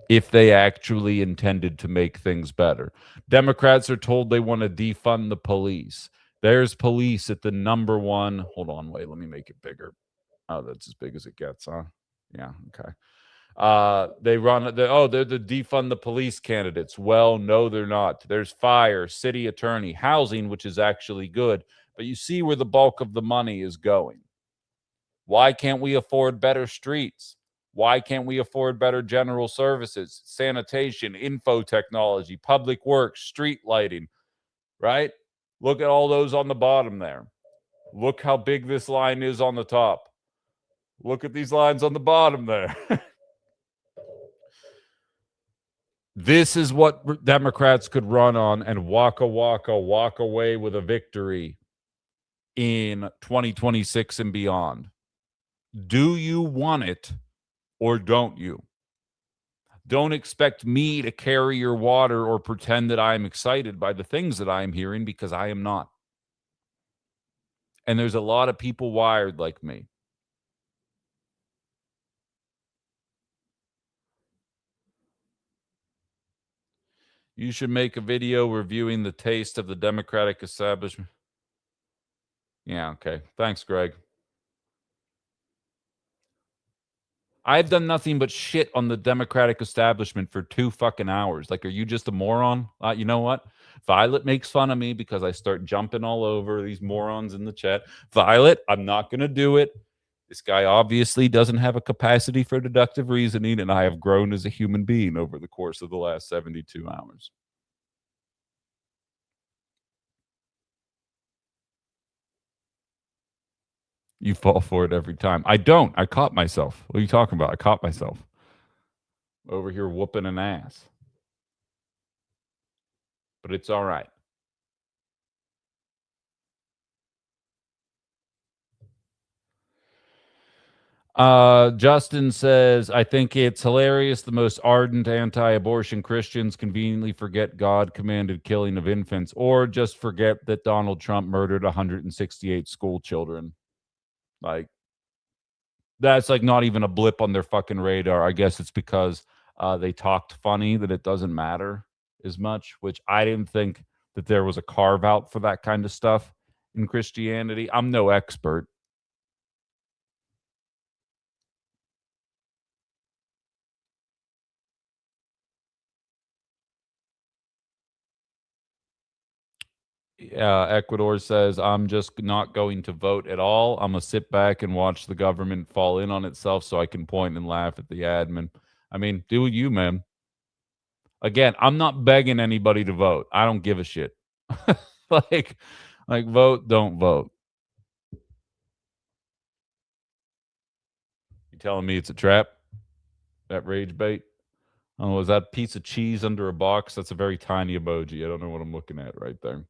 if they actually intended to make things better. Democrats are told they want to defund the police. There's police at the number one. Hold on, wait, let me make it bigger. Oh, that's as big as it gets, huh? Yeah, okay. They're the defund the police candidates. Well, no, they're not. There's fire, city attorney, housing, which is actually good, but you see where the bulk of the money is going. Why can't we afford better streets? Why can't we afford better general services, sanitation, info technology, public works, street lighting, right? Look at all those on the bottom there. Look how big this line is on the top. Look at these lines on the bottom there. This is what Democrats could run on and walk away with a victory in 2026 and beyond. Do you want it or don't you? Don't expect me to carry your water or pretend that I'm excited by the things that I'm hearing, because I am not. And there's a lot of people wired like me. You should make a video reviewing the taste of the Democratic establishment. Yeah, okay. Thanks, Greg. I've done nothing but shit on the Democratic establishment for 2 fucking hours. Like, are you just a moron? You know what? Violet makes fun of me because I start jumping all over these morons in the chat. Violet, I'm not going to do it. This guy obviously doesn't have a capacity for deductive reasoning, and I have grown as a human being over the course of the last 72 hours. You fall for it every time. I don't. I caught myself. What are you talking about? I caught myself over here whooping an ass. But it's all right. Justin says, I think it's hilarious. The most ardent anti-abortion Christians conveniently forget God commanded killing of infants, or just forget that Donald Trump murdered 168 school children. Like, that's like not even a blip on their fucking radar. I guess it's because they talked funny that it doesn't matter as much, which I didn't think that there was a carve out for that kind of stuff in Christianity. I'm no expert. Ecuador says, I'm just not going to vote at all. I'm going to sit back and watch the government fall in on itself so I can point and laugh at the admin. I mean, do you, man. Again, I'm not begging anybody to vote. I don't give a shit. like vote, don't vote. You telling me it's a trap? That rage bait? Oh, is that a piece of cheese under a box? That's a very tiny emoji. I don't know what I'm looking at right there.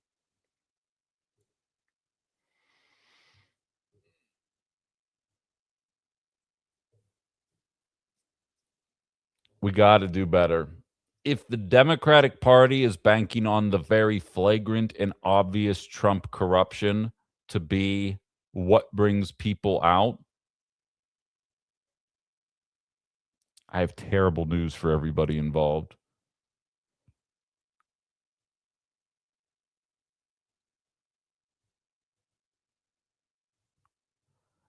We got to do better. If the Democratic Party is banking on the very flagrant and obvious Trump corruption to be what brings people out, I have terrible news for everybody involved.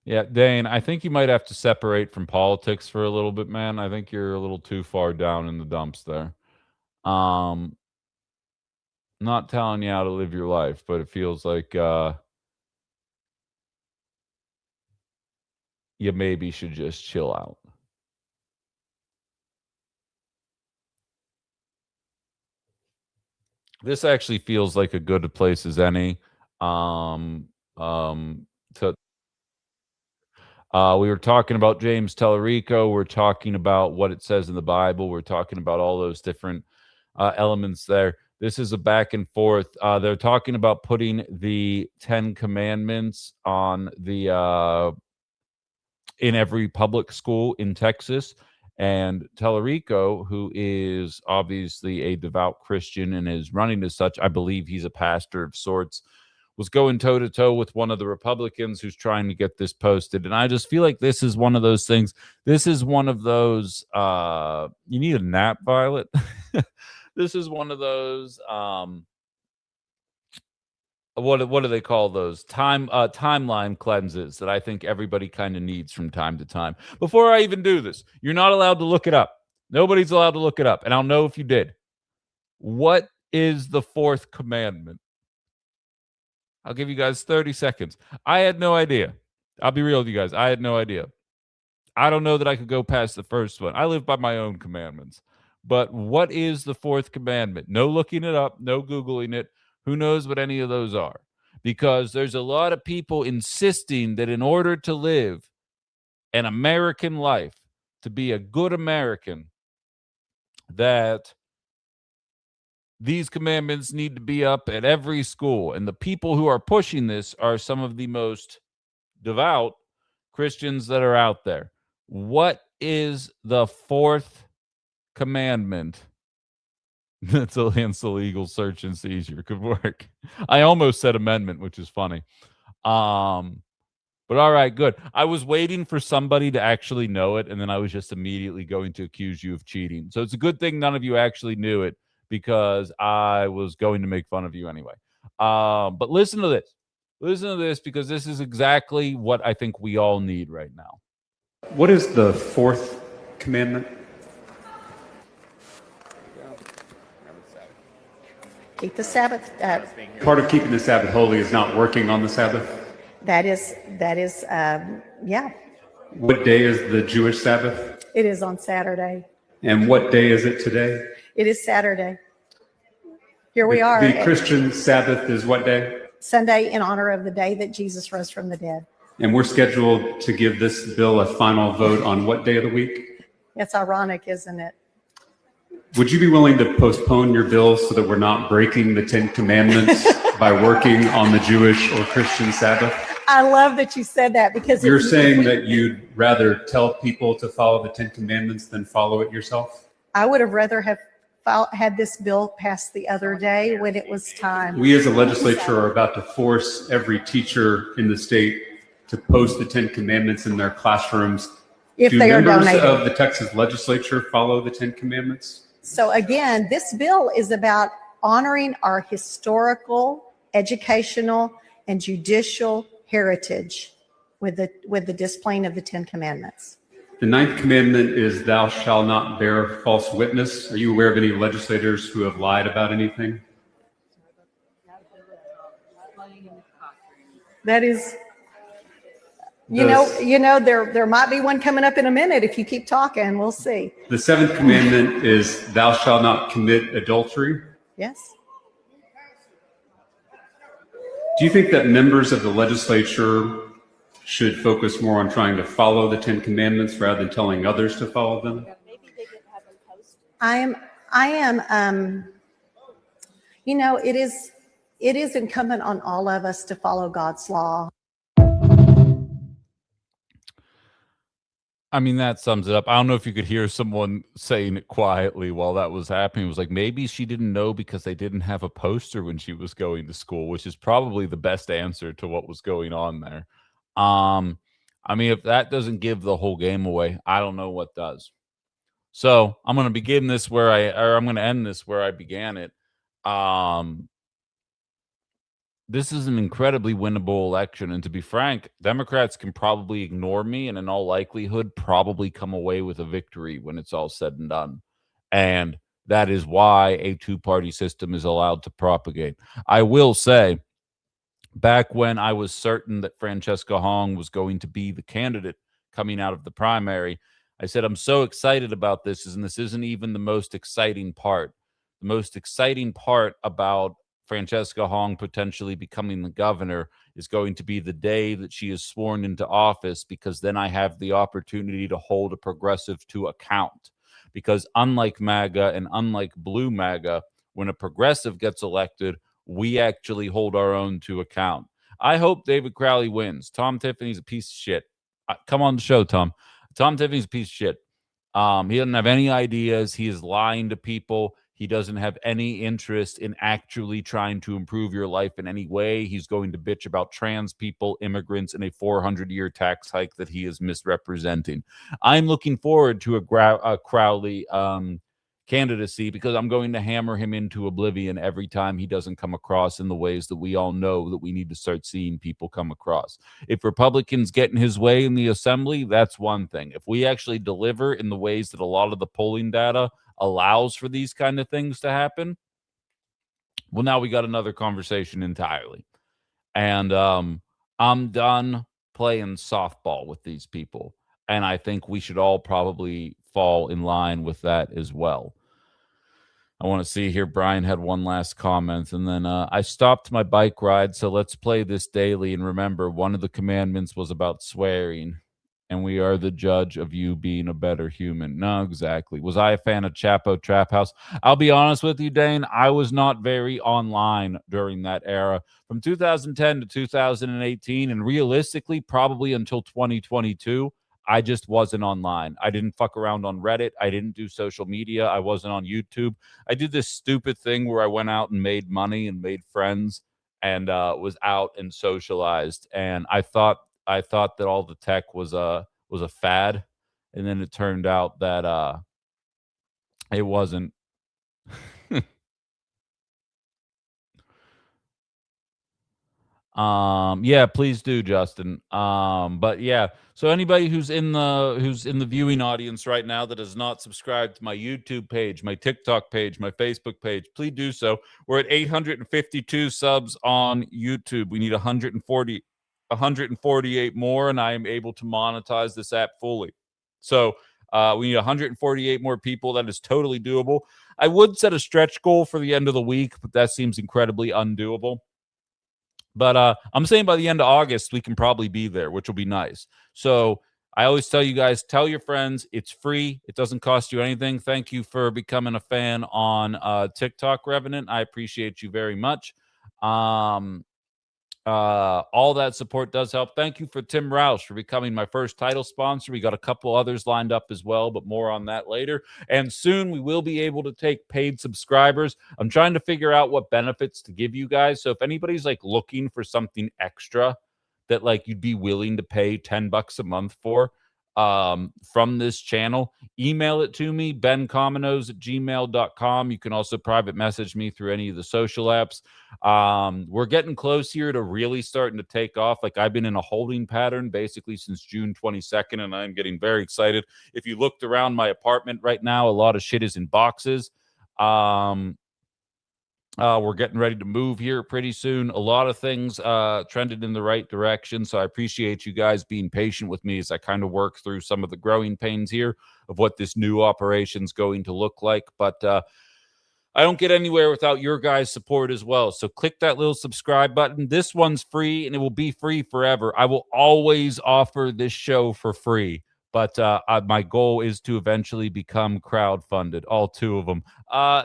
Yeah, Dane, I think you might have to separate from politics for a little bit, man. I think you're a little too far down in the dumps there. Not telling you how to live your life, but it feels like you maybe should just chill out. This actually feels like a good place as any. To we were talking about James Tellerico. We're talking about what it says in the Bible. We're talking about all those different elements there. This is a back and forth. They're talking about putting the 10 Commandments on the in every public school in Texas. And Tellerico, who is obviously a devout Christian and is running as such, I believe he's a pastor of sorts, was going toe to toe with one of the Republicans who's trying to get this posted. And I just feel like this is one of those things. This is one of those, you need a nap, Violet. This is one of those, what do they call those timeline cleanses that I think everybody kind of needs from time to time. Before I even do this, you're not allowed to look it up. Nobody's allowed to look it up, and I'll know if you did. What is the fourth commandment? I'll give you guys 30 seconds. I had no idea. I'll be real with you guys. I had no idea. I don't know that I could go past the first one. I live by my own commandments. But what is the fourth commandment? No looking it up, no Googling it. Who knows what any of those are? Because there's a lot of people insisting that in order to live an American life, to be a good American, that these commandments need to be up at every school. And the people who are pushing this are some of the most devout Christians that are out there. What is the fourth commandment? That's against illegal search and seizure. Good work. I almost said amendment, which is funny. But all right, good. I was waiting for somebody to actually know it, and then I was just immediately going to accuse you of cheating. So it's a good thing none of you actually knew it, because I was going to make fun of you anyway. But listen to this. Listen to this, because this is exactly what I think we all need right now. What is the fourth commandment? Keep the Sabbath. Part of keeping the Sabbath holy is not working on the Sabbath. That is, yeah. What day is the Jewish Sabbath? It is on Saturday. And what day is it today? It is Saturday. Here we are. The Christian Sabbath is what day? Sunday, in honor of the day that Jesus rose from the dead. And we're scheduled to give this bill a final vote on what day of the week? It's ironic, isn't it? Would you be willing to postpone your bill so that we're not breaking the 10 Commandments by working on the Jewish or Christian Sabbath? I love that you said that, because you're saying that you'd rather tell people to follow the 10 Commandments than follow it yourself? I would have rather have had this bill passed the other day when it was time. We as a legislature are about to force every teacher in the state to post the 10 Commandments in their classrooms. If they are donated. Do members of the Texas legislature follow the 10 Commandments? So again, this bill is about honoring our historical, educational, and judicial heritage with the displaying of the 10 Commandments. The 9th commandment is thou shalt not bear false witness. Are you aware of any legislators who have lied about anything? That is, you know, there might be one coming up in a minute. If you keep talking, we'll see. The 7th commandment is thou shalt not commit adultery. Yes. Do you think that members of the legislature should focus more on trying to follow the 10 Commandments rather than telling others to follow them? I am, you know, it is incumbent on all of us to follow God's law. I mean, that sums it up. I don't know if you could hear someone saying it quietly while that was happening. It was like, maybe she didn't know because they didn't have a poster when she was going to school, which is probably the best answer to what was going on there. I mean, if that doesn't give the whole game away, I don't know what does. So I'm going to begin this I'm going to end this where I began it. This is an incredibly winnable election. And to be frank, Democrats can probably ignore me and in all likelihood probably come away with a victory when it's all said and done. And that is why a two-party system is allowed to propagate. I will say, back when I was certain that Francesca Hong was going to be the candidate coming out of the primary, I said, I'm so excited about this, and this isn't even the most exciting part, the most exciting part about Francesca Hong potentially becoming the governor is going to be the day that she is sworn into office, because then I have the opportunity to hold a progressive to account. Because unlike MAGA and unlike Blue MAGA, when a progressive gets elected, we actually hold our own to account. I hope David Crowley wins. Tom Tiffany's a piece of shit. Come on the show, Tom. Tom Tiffany's a piece of shit. He doesn't have any ideas. He is lying to people. He doesn't have any interest in actually trying to improve your life in any way. He's going to bitch about trans people, immigrants, and a 400-year tax hike that he is misrepresenting. I'm looking forward to a Crowley candidacy, because I'm going to hammer him into oblivion every time he doesn't come across in the ways that we all know that we need to start seeing people come across. If Republicans get in his way in the assembly, that's one thing. If we actually deliver in the ways that a lot of the polling data allows for these kind of things to happen, well, now we got another conversation entirely. And I'm done playing softball with these people. And I think we should all probably fall in line with that as well. I want to see here. Brian had one last comment, and then I stopped my bike ride, so let's play this daily. And remember, one of the commandments was about swearing, and we are the judge of you being a better human. No, exactly. Was I a fan of Chapo Trap House? I'll be honest with you, Dane. I was not very online during that era. From 2010 to 2018, and realistically, probably until 2022, I just wasn't online. I didn't fuck around on Reddit. I didn't do social media. I wasn't on YouTube. I did this stupid thing where I went out and made money and made friends and was out and socialized. And I thought that all the tech was a fad, and then it turned out that it wasn't. Yeah, please do, Justin. But yeah, so anybody who's in the viewing audience right now that has not subscribed to my YouTube page, my TikTok page, my Facebook page, please do so. We're at 852 subs on YouTube. We need 148 more, and I am able to monetize this app fully. So we need 148 more people. That is totally doable. I would set a stretch goal for the end of the week, but that seems incredibly undoable. But I'm saying by the end of August, we can probably be there, which will be nice. So I always tell you guys, tell your friends. It's free. It doesn't cost you anything. Thank you for becoming a fan on TikTok, Revenant. I appreciate you very much. All that support does help. Thank you for Tim Roush for becoming my first title sponsor. We got a couple others lined up as well, but more on that later. And soon we will be able to take paid subscribers. I'm trying to figure out what benefits to give you guys. So if anybody's like looking for something extra that like you'd be willing to pay $10 a month for from this channel, email it to me, bencominos@gmail.com. You can also private message me through any of the social apps. We're getting close here to really starting to take off. Like I've been in a holding pattern basically since June 22nd, and I'm getting very excited. If you looked around my apartment right now, a lot of shit is in boxes. We're getting ready to move here pretty soon. A lot of things trended in the right direction. So I appreciate you guys being patient with me as I kind of work through some of the growing pains here of what this new operation's going to look like. But I don't get anywhere without your guys' support as well. So click that little subscribe button. This one's free, and it will be free forever. I will always offer this show for free. But my goal is to eventually become crowdfunded, all two of them.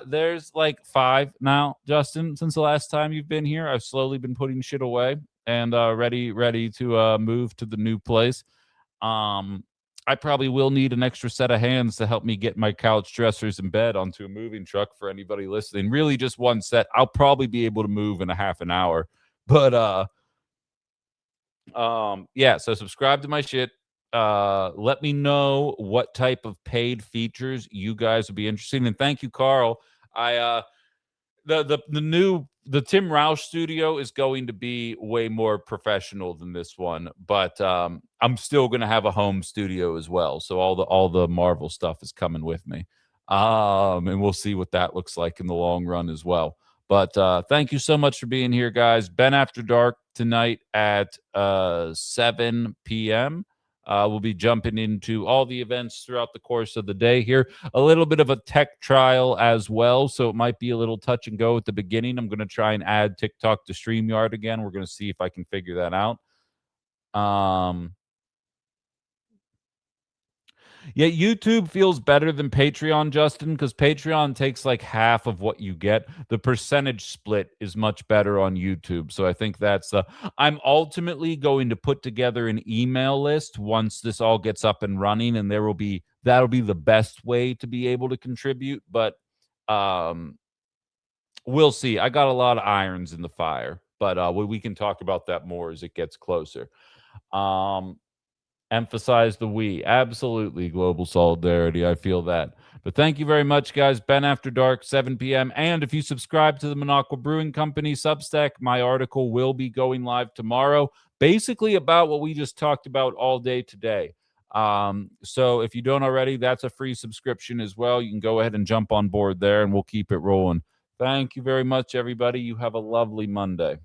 There's like 5 now, Justin, since the last time you've been here. I've slowly been putting shit away and ready to move to the new place. I probably will need an extra set of hands to help me get my couch, dressers, and bed onto a moving truck for anybody listening. Really just one set. I'll probably be able to move in a half an hour. But yeah, so subscribe to my shit. Let me know what type of paid features you guys would be interested in. And thank you, Carl. The Tim Roush studio is going to be way more professional than this one, but I'm still going to have a home studio as well. So all the Marvel stuff is coming with me. And we'll see what that looks like in the long run as well. But thank you so much for being here, guys. Ben After Dark tonight at 7 p.m. We'll be jumping into all the events throughout the course of the day here. A little bit of a tech trial as well, so it might be a little touch and go at the beginning. I'm going to try and add TikTok to StreamYard again. We're going to see if I can figure that out. Yeah, YouTube feels better than Patreon, Justin, because Patreon takes like half of what you get. The percentage split is much better on YouTube. So I think that's I'm ultimately going to put together an email list once this all gets up and running, and that'll be the best way to be able to contribute. But we'll see. I got a lot of irons in the fire, but we can talk about that more as it gets closer. Emphasize the we. Absolutely, global solidarity. I feel that. But thank you very much, guys. Ben After Dark, 7 p.m. And if you subscribe to the Minocqua Brewing Company Substack, my article will be going live tomorrow, basically about what we just talked about all day today. So if you don't already, that's a free subscription as well. You can go ahead and jump on board there, and we'll keep it rolling. Thank you very much, everybody. You have a lovely Monday.